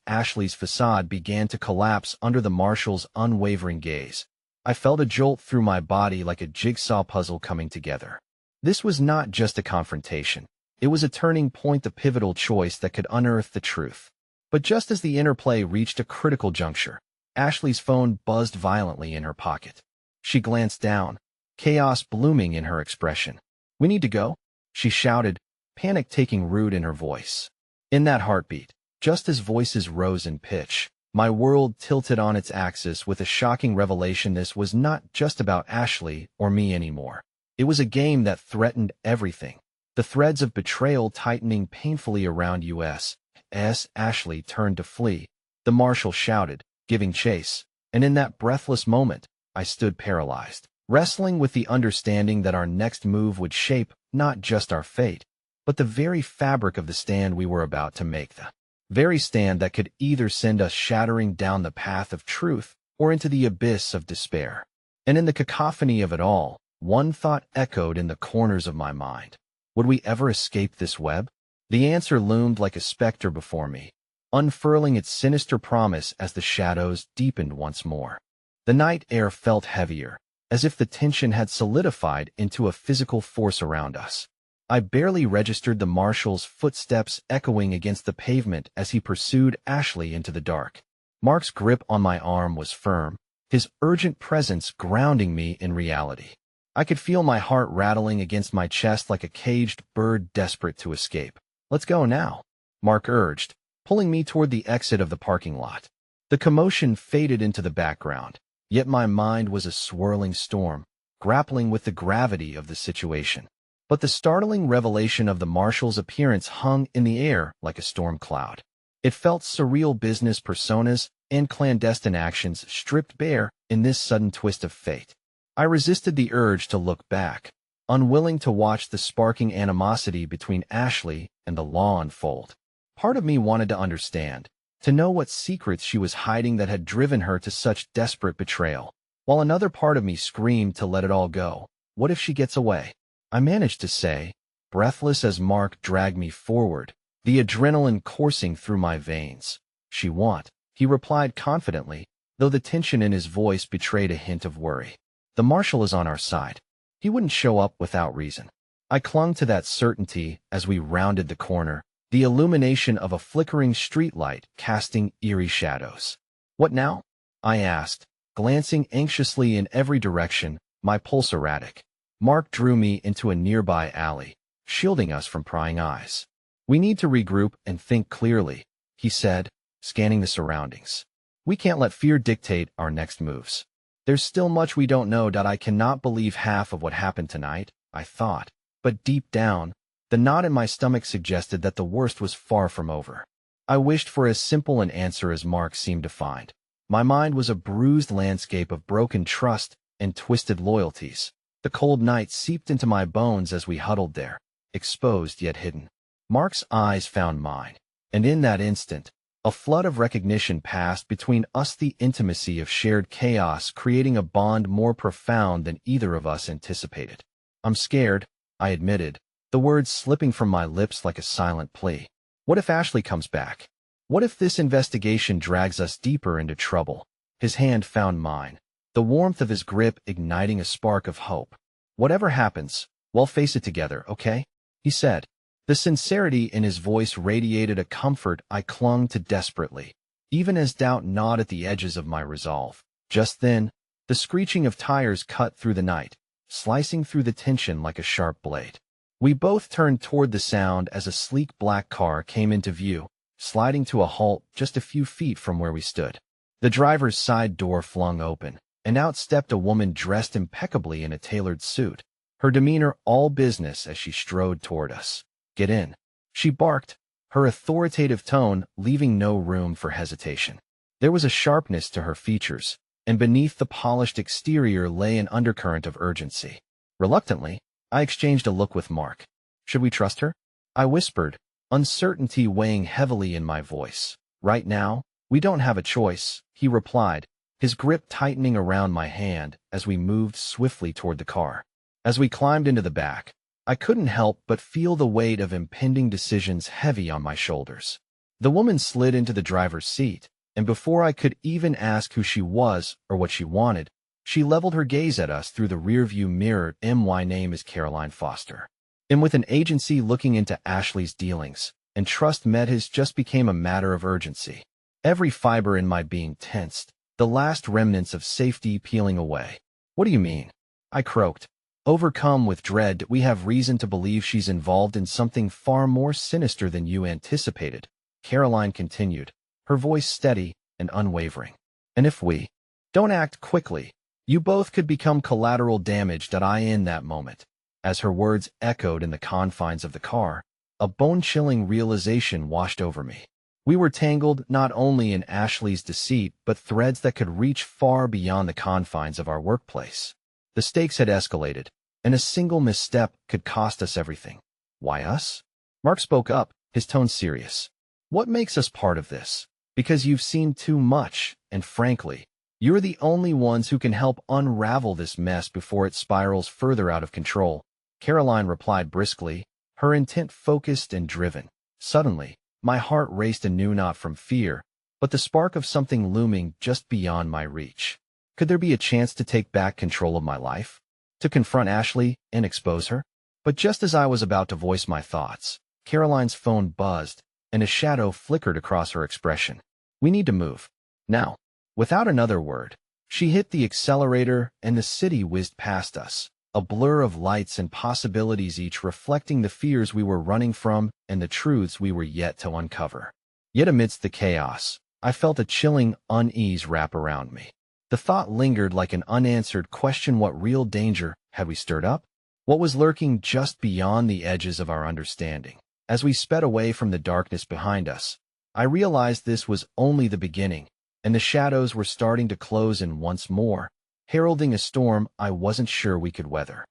Ashley's facade began to collapse under the marshal's unwavering gaze. I felt a jolt through my body like a jigsaw puzzle coming together. This was not just a confrontation. It was a turning point, a pivotal choice that could unearth the truth. But just as the interplay reached a critical juncture, Ashley's phone buzzed violently in her pocket. She glanced down, chaos blooming in her expression. "We need to go," she shouted, panic taking root in her voice. In that heartbeat, just as voices rose in pitch, my world tilted on its axis with a shocking revelation. This was not just about Ashley or me anymore. It was a game that threatened everything. The threads of betrayal tightening painfully around us. Ashley turned to flee. The marshal shouted, giving chase. And in that breathless moment, I stood paralyzed, wrestling with the understanding that our next move would shape not just our fate, but the very fabric of the stand we were about to make, the very stand that could either send us shattering down the path of truth or into the abyss of despair. And in the cacophony of it all, one thought echoed in the corners of my mind. Would we ever escape this web? The answer loomed like a specter before me, unfurling its sinister promise as the shadows deepened once more. The night air felt heavier, as if the tension had solidified into a physical force around us. I barely registered the marshal's footsteps echoing against the pavement as he pursued Ashley into the dark. Mark's grip on my arm was firm, his urgent presence grounding me in reality. I could feel my heart rattling against my chest like a caged bird desperate to escape. "Let's go now," Mark urged, pulling me toward the exit of the parking lot. The commotion faded into the background, yet my mind was a swirling storm, grappling with the gravity of the situation. But the startling revelation of the marshal's appearance hung in the air like a storm cloud. It felt surreal, business personas and clandestine actions stripped bare in this sudden twist of fate. I resisted the urge to look back, unwilling to watch the sparking animosity between Ashley and the law unfold. Part of me wanted to understand, to know what secrets she was hiding that had driven her to such desperate betrayal, while another part of me screamed to let it all go. What if she gets away? I managed to say, breathless as Mark dragged me forward, the adrenaline coursing through my veins. "She won't," he replied confidently, though the tension in his voice betrayed a hint of worry. "The marshal is on our side. He wouldn't show up without reason." I clung to that certainty as we rounded the corner, the illumination of a flickering streetlight casting eerie shadows. "What now?" I asked, glancing anxiously in every direction, my pulse erratic. Mark drew me into a nearby alley, shielding us from prying eyes. "We need to regroup and think clearly," he said, scanning the surroundings. "We can't let fear dictate our next moves. There's still much we don't know. I cannot believe half of what happened tonight," I thought, but deep down, the knot in my stomach suggested that the worst was far from over. I wished for as simple an answer as Mark seemed to find. My mind was a bruised landscape of broken trust and twisted loyalties. The cold night seeped into my bones as we huddled there, exposed yet hidden. Mark's eyes found mine, and in that instant, a flood of recognition passed between us, the intimacy of shared chaos creating a bond more profound than either of us anticipated. "I'm scared," I admitted, the words slipping from my lips like a silent plea. "What if Ashley comes back? What if this investigation drags us deeper into trouble?" His hand found mine, the warmth of his grip igniting a spark of hope. "Whatever happens, we'll face it together, okay?" he said. The sincerity in his voice radiated a comfort I clung to desperately, even as doubt gnawed at the edges of my resolve. Just then, the screeching of tires cut through the night, slicing through the tension like a sharp blade. We both turned toward the sound as a sleek black car came into view, sliding to a halt just a few feet from where we stood. The driver's side door flung open, and out stepped a woman dressed impeccably in a tailored suit, her demeanor all business as she strode toward us. "Get in," she barked, her authoritative tone leaving no room for hesitation. There was a sharpness to her features, and beneath the polished exterior lay an undercurrent of urgency. Reluctantly, I exchanged a look with Mark. "Should we trust her?" I whispered, uncertainty weighing heavily in my voice. "Right now, we don't have a choice," he replied, his grip tightening around my hand as we moved swiftly toward the car. As we climbed into the back, I couldn't help but feel the weight of impending decisions heavy on my shoulders. The woman slid into the driver's seat, and before I could even ask who she was or what she wanted, she leveled her gaze at us through the rearview mirror. "My name is Caroline Foster. And with an agency looking into Ashley's dealings, and trust met his just became a matter of urgency." Every fiber in my being tensed, the last remnants of safety peeling away. "What do you mean?" I croaked, overcome with dread. "We have reason to believe she's involved in something far more sinister than you anticipated," Caroline continued, her voice steady and unwavering. "And if we don't act quickly, you both could become collateral damage." I in that moment, as her words echoed in the confines of the car, a bone-chilling realization washed over me. We were tangled not only in Ashley's deceit, but threads that could reach far beyond the confines of our workplace. The stakes had escalated, and a single misstep could cost us everything. Why us? Mark spoke up, his tone serious. What makes us part of this? Because you've seen too much, and frankly, you're the only ones who can help unravel this mess before it spirals further out of control. Caroline replied briskly, her intent focused and driven. Suddenly, my heart raced anew, not from fear, but the spark of something looming just beyond my reach. Could there be a chance to take back control of my life? To confront Ashley and expose her? But just as I was about to voice my thoughts, Caroline's phone buzzed, and a shadow flickered across her expression. We need to move. Now. Without another word, she hit the accelerator and the city whizzed past us, a blur of lights and possibilities, each reflecting the fears we were running from and the truths we were yet to uncover. Yet amidst the chaos, I felt a chilling unease wrap around me. The thought lingered like an unanswered question: what real danger had we stirred up? What was lurking just beyond the edges of our understanding? As we sped away from the darkness behind us, I realized this was only the beginning, and the shadows were starting to close in once more, heralding a storm I wasn't sure we could weather.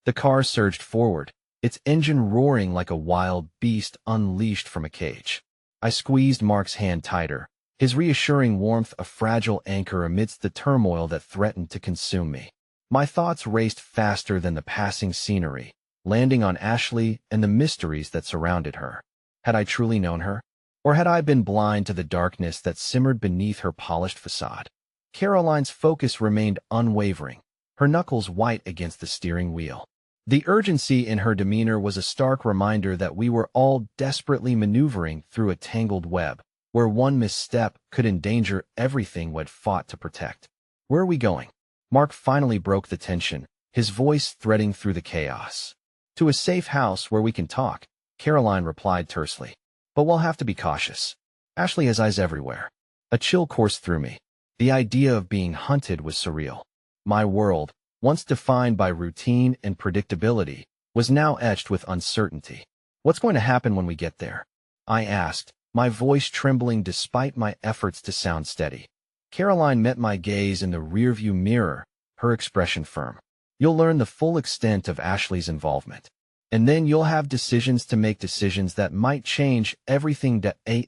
The car surged forward, its engine roaring like a wild beast unleashed from a cage. I squeezed Mark's hand tighter, his reassuring warmth a fragile anchor amidst the turmoil that threatened to consume me. My thoughts raced faster than the passing scenery, landing on Ashley and the mysteries that surrounded her. Had I truly known her? Or had I been blind to the darkness that simmered beneath her polished facade? Caroline's focus remained unwavering, her knuckles white against the steering wheel. The urgency in her demeanor was a stark reminder that we were all desperately maneuvering through a tangled web, where one misstep could endanger everything we'd fought to protect. Where are we going? Mark finally broke the tension, his voice threading through the chaos. To a safe house where we can talk, Caroline replied tersely. But we'll have to be cautious. Ashley has eyes everywhere. A chill coursed through me. The idea of being hunted was surreal. My world, once defined by routine and predictability, was now etched with uncertainty. What's going to happen when we get there? I asked, my voice trembling despite my efforts to sound steady. Caroline met my gaze in the rearview mirror, her expression firm. You'll learn the full extent of Ashley's involvement. And then you'll have decisions to make, decisions that might change everything.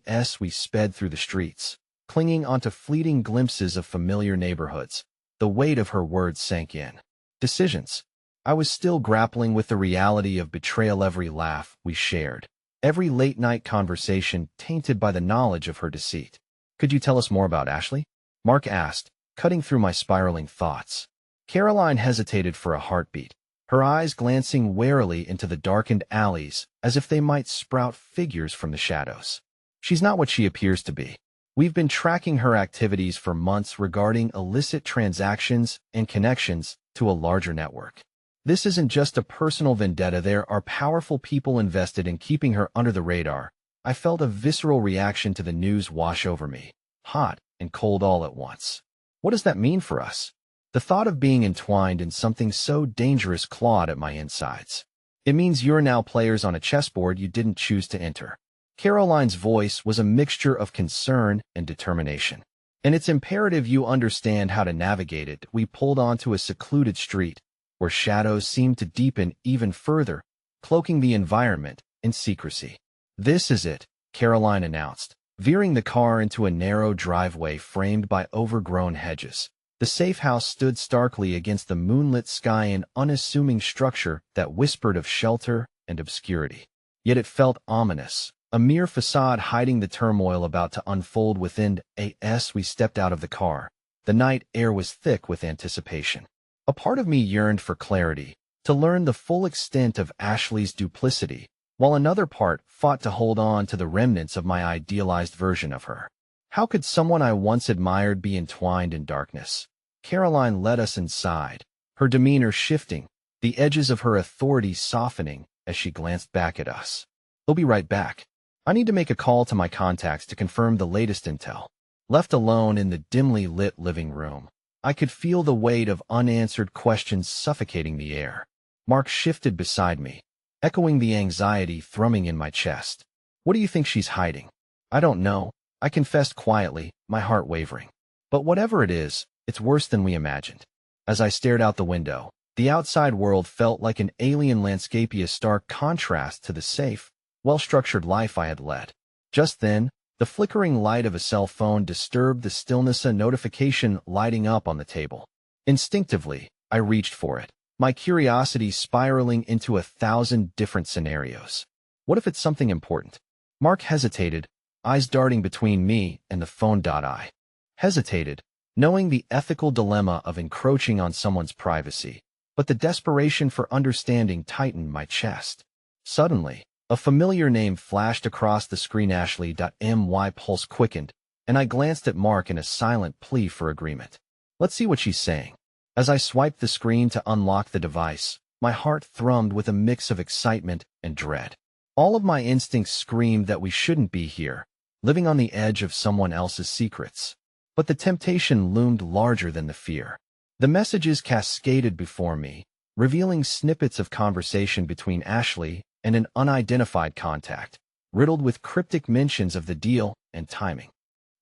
As we sped through the streets, clinging onto fleeting glimpses of familiar neighborhoods, the weight of her words sank in. Decisions. I was still grappling with the reality of betrayal. Every laugh we shared, every late-night conversation tainted by the knowledge of her deceit. Could you tell us more about Ashley? Mark asked, cutting through my spiraling thoughts. Caroline hesitated for a heartbeat, her eyes glancing warily into the darkened alleys as if they might sprout figures from the shadows. She's not what she appears to be. We've been tracking her activities for months regarding illicit transactions and connections to a larger network. This isn't just a personal vendetta. There are powerful people invested in keeping her under the radar. I felt a visceral reaction to the news wash over me, hot and cold all at once. What does that mean for us? The thought of being entwined in something so dangerous clawed at my insides. It means you're now players on a chessboard you didn't choose to enter. Caroline's voice was a mixture of concern and determination. And it's imperative you understand how to navigate it. We pulled onto a secluded street, where shadows seemed to deepen even further, cloaking the environment in secrecy. This is it, Caroline announced, veering the car into a narrow driveway framed by overgrown hedges. The safe house stood starkly against the moonlit sky, an unassuming structure that whispered of shelter and obscurity. Yet it felt ominous, a mere facade hiding the turmoil about to unfold within. As we stepped out of the car, the night air was thick with anticipation. A part of me yearned for clarity, to learn the full extent of Ashley's duplicity, while another part fought to hold on to the remnants of my idealized version of her. How could someone I once admired be entwined in darkness? Caroline led us inside, her demeanor shifting, the edges of her authority softening as she glanced back at us. We'll be right back. I need to make a call to my contacts to confirm the latest intel. Left alone in the dimly lit living room, I could feel the weight of unanswered questions suffocating the air. Mark shifted beside me, echoing the anxiety thrumming in my chest. What do you think she's hiding? I don't know, I confessed quietly, my heart wavering. But whatever it is, it's worse than we imagined. As I stared out the window, the outside world felt like an alien landscape, a stark contrast to the safe, well-structured life I had led. Just then, the flickering light of a cell phone disturbed the stillness, a notification lighting up on the table. Instinctively, I reached for it, my curiosity spiraling into 1,000 different scenarios. What if it's something important? Mark hesitated, eyes darting between me and the phone. I hesitated, knowing the ethical dilemma of encroaching on someone's privacy, but the desperation for understanding tightened my chest. Suddenly, a familiar name flashed across the screen. Ashley. My pulse quickened, and I glanced at Mark in a silent plea for agreement. Let's see what she's saying. As I swiped the screen to unlock the device, my heart thrummed with a mix of excitement and dread. All of my instincts screamed that we shouldn't be here, living on the edge of someone else's secrets. But the temptation loomed larger than the fear. The messages cascaded before me, revealing snippets of conversation between Ashley and an unidentified contact, riddled with cryptic mentions of the deal and timing.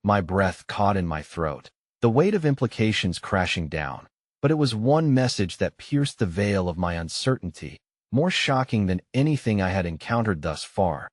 My breath caught in my throat, the weight of implications crashing down. But it was one message that pierced the veil of my uncertainty, more shocking than anything I had encountered thus far.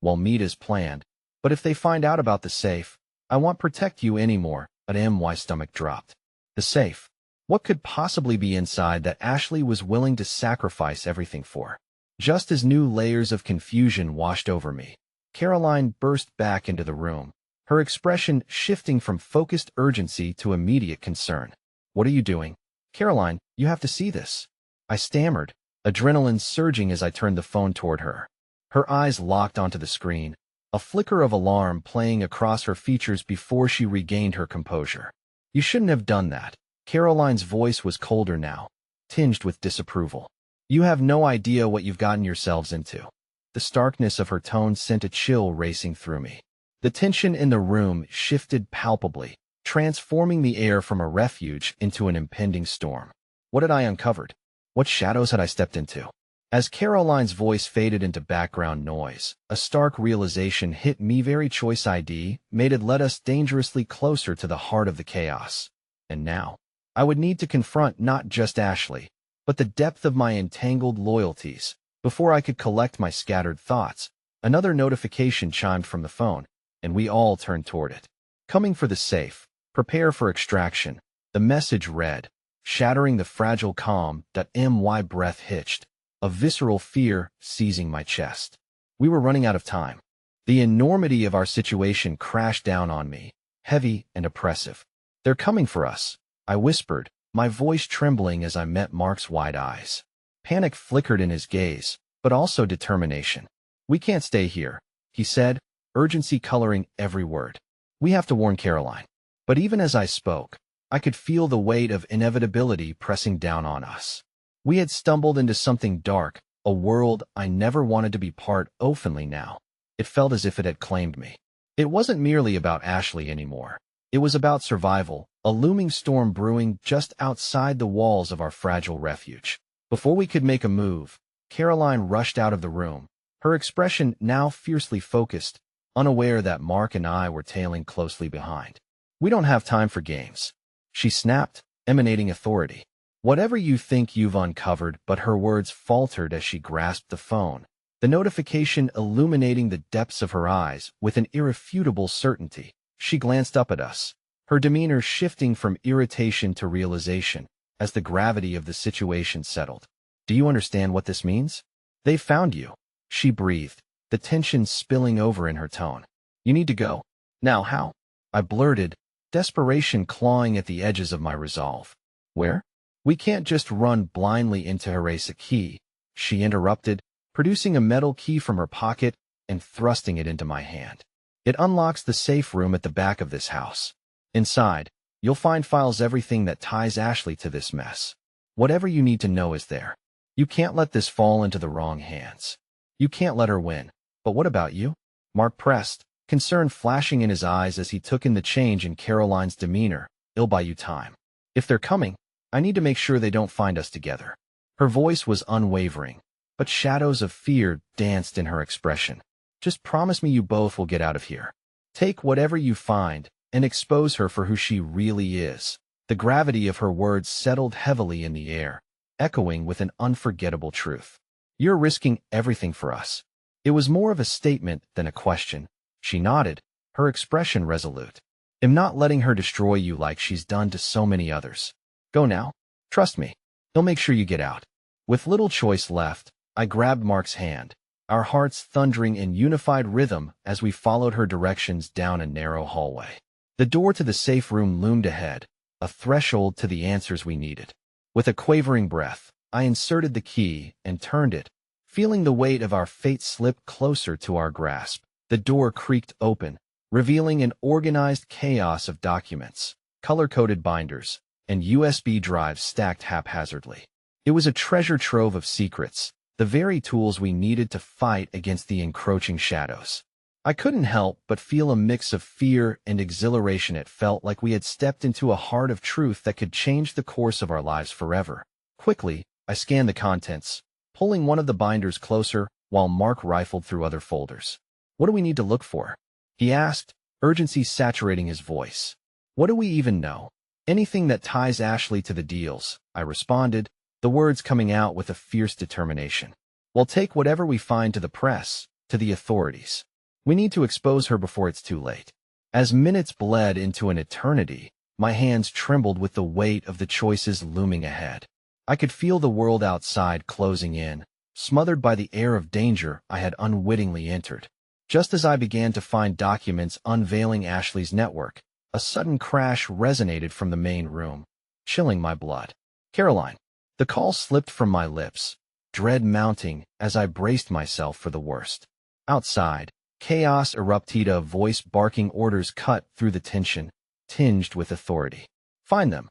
We'll meet as planned, but if they find out about the safe, I won't protect you anymore. But my stomach dropped. The safe. What could possibly be inside that Ashley was willing to sacrifice everything for? Just as new layers of confusion washed over me, Caroline burst back into the room, her expression shifting from focused urgency to immediate concern. What are you doing? Caroline, you have to see this. I stammered, adrenaline surging as I turned the phone toward her. Her eyes locked onto the screen, a flicker of alarm playing across her features before she regained her composure. You shouldn't have done that. Caroline's voice was colder now, tinged with disapproval. You have no idea what you've gotten yourselves into. The starkness of her tone sent a chill racing through me. The tension in the room shifted palpably, transforming the air from a refuge into an impending storm. What had I uncovered? What shadows had I stepped into? As Caroline's voice faded into background noise, a stark realization hit me. Very choice ID made it led us dangerously closer to the heart of the chaos. And now, I would need to confront not just Ashley, but the depth of my entangled loyalties. Before I could collect my scattered thoughts, another notification chimed from the phone, and we all turned toward it. Coming for the safe. Prepare for extraction. The message read, shattering the fragile calm. My breath hitched, a visceral fear seizing my chest. We were running out of time. The enormity of our situation crashed down on me, heavy and oppressive. They're coming for us, I whispered, my voice trembling as I met Mark's wide eyes. Panic flickered in his gaze, but also determination. We can't stay here, he said, urgency coloring every word. We have to warn Caroline. But even as I spoke, I could feel the weight of inevitability pressing down on us. We had stumbled into something dark, a world I never wanted to be part of. Openly now. It felt as if it had claimed me. It wasn't merely about Ashley anymore. It was about survival, a looming storm brewing just outside the walls of our fragile refuge. Before we could make a move, Caroline rushed out of the room, her expression now fiercely focused, unaware that Mark and I were tailing closely behind. We don't have time for games, she snapped, emanating authority. Whatever you think you've uncovered, but her words faltered as she grasped the phone, the notification illuminating the depths of her eyes with an irrefutable certainty. She glanced up at us, her demeanor shifting from irritation to realization as the gravity of the situation settled. Do you understand what this means? They found you, she breathed, the tension spilling over in her tone. You need to go. Now how? I blurted, desperation clawing at the edges of my resolve. Where? We can't just run blindly into Hirasaki, she interrupted, producing a metal key from her pocket and thrusting it into my hand. It unlocks the safe room at the back of this house. Inside, you'll find files, everything that ties Ashley to this mess. Whatever you need to know is there. You can't let this fall into the wrong hands. You can't let her win. But what about you? Mark pressed, concern flashing in his eyes as he took in the change in Caroline's demeanor. I'll buy you time. If they're coming, I need to make sure they don't find us together. Her voice was unwavering, but shadows of fear danced in her expression. Just promise me you both will get out of here. Take whatever you find and expose her for who she really is. The gravity of her words settled heavily in the air, echoing with an unforgettable truth. You're risking everything for us. It was more of a statement than a question. She nodded, her expression resolute. I'm not letting her destroy you like she's done to so many others. Go now. Trust me. He'll make sure you get out. With little choice left, I grabbed Mark's hand, our hearts thundering in unified rhythm as we followed her directions down a narrow hallway. The door to the safe room loomed ahead, a threshold to the answers we needed. With a quavering breath, I inserted the key and turned it, feeling the weight of our fate slip closer to our grasp. The door creaked open, revealing an organized chaos of documents, color-coded binders, and USB drives stacked haphazardly. It was a treasure trove of secrets, the very tools we needed to fight against the encroaching shadows. I couldn't help but feel a mix of fear and exhilaration. It felt like we had stepped into a heart of truth that could change the course of our lives forever. Quickly, I scanned the contents, pulling one of the binders closer while Mark rifled through other folders. What do we need to look for? He asked, urgency saturating his voice. What do we even know? Anything that ties Ashley to the deals, I responded, the words coming out with a fierce determination. We'll take whatever we find to the press, to the authorities. We need to expose her before it's too late. As minutes bled into an eternity, my hands trembled with the weight of the choices looming ahead. I could feel the world outside closing in, smothered by the air of danger I had unwittingly entered. Just as I began to find documents unveiling Ashley's network, a sudden crash resonated from the main room, chilling my blood. Caroline. The call slipped from my lips, dread mounting as I braced myself for the worst. Outside, chaos erupted, a voice barking orders cut through the tension, tinged with authority. Find them.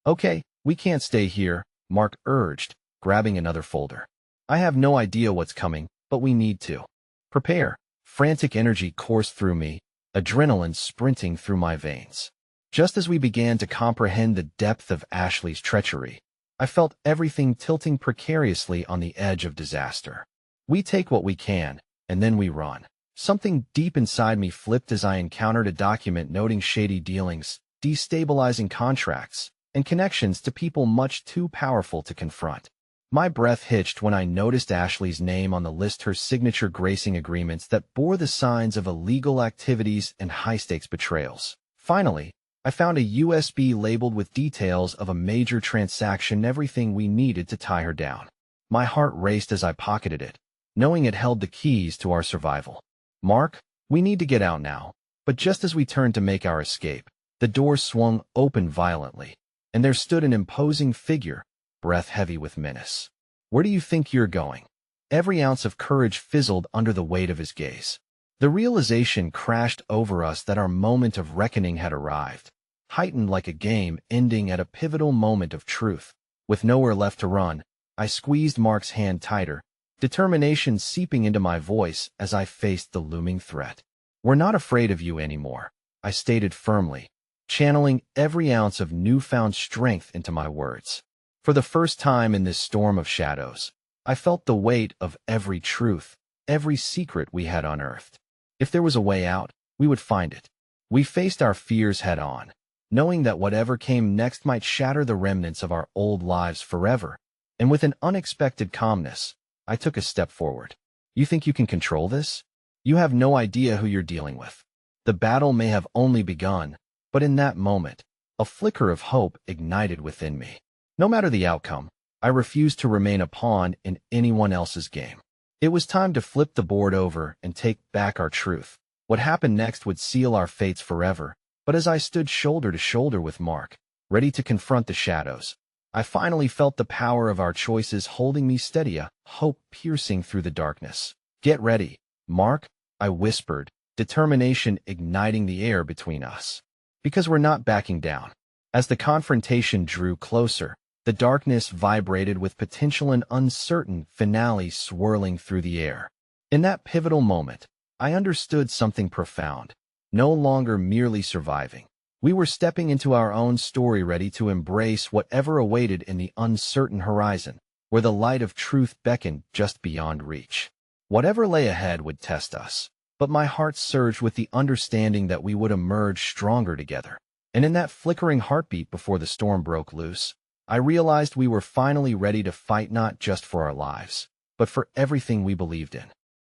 Okay, we can't stay here, Mark urged, grabbing another folder. I have no idea what's coming, but we need to. Prepare. Frantic energy coursed through me, adrenaline sprinting through my veins. Just as we began to comprehend the depth of Ashley's treachery, I felt everything tilting precariously on the edge of disaster. We take what we can, and then we run. Something deep inside me flipped as I encountered a document noting shady dealings, destabilizing contracts, and connections to people much too powerful to confront. My breath hitched when I noticed Ashley's name on the list, her signature gracing agreements that bore the signs of illegal activities and high-stakes betrayals. Finally, I found a USB labeled with details of a major transaction, everything we needed to tie her down. My heart raced as I pocketed it, knowing it held the keys to our survival. Mark, we need to get out now. But just as we turned to make our escape, the door swung open violently, and there stood an imposing figure, breath heavy with menace. Where do you think you're going? Every ounce of courage fizzled under the weight of his gaze. The realization crashed over us that our moment of reckoning had arrived, heightened like a game ending at a pivotal moment of truth. With nowhere left to run, I squeezed Mark's hand tighter, determination seeping into my voice as I faced the looming threat. We're not afraid of you anymore, I stated firmly, channeling every ounce of newfound strength into my words. For the first time in this storm of shadows, I felt the weight of every truth, every secret we had unearthed. If there was a way out, we would find it. We faced our fears head on, knowing that whatever came next might shatter the remnants of our old lives forever, and with an unexpected calmness, I took a step forward. You think you can control this? You have no idea who you're dealing with. The battle may have only begun, but in that moment, a flicker of hope ignited within me. No matter the outcome, I refused to remain a pawn in anyone else's game. It was time to flip the board over and take back our truth. What happened next would seal our fates forever, but as I stood shoulder to shoulder with Mark, ready to confront the shadows, I finally felt the power of our choices holding me steady, a hope piercing through the darkness. Get ready, Mark, I whispered, determination igniting the air between us. Because we're not backing down. As the confrontation drew closer, the darkness vibrated with potential and uncertain finale swirling through the air. In that pivotal moment, I understood something profound. No longer merely surviving. We were stepping into our own story, ready to embrace whatever awaited in the uncertain horizon, where the light of truth beckoned just beyond reach. Whatever lay ahead would test us, but my heart surged with the understanding that we would emerge stronger together. And in that flickering heartbeat before the storm broke loose, I realized we were finally ready to fight not just for our lives, but for everything we believed in.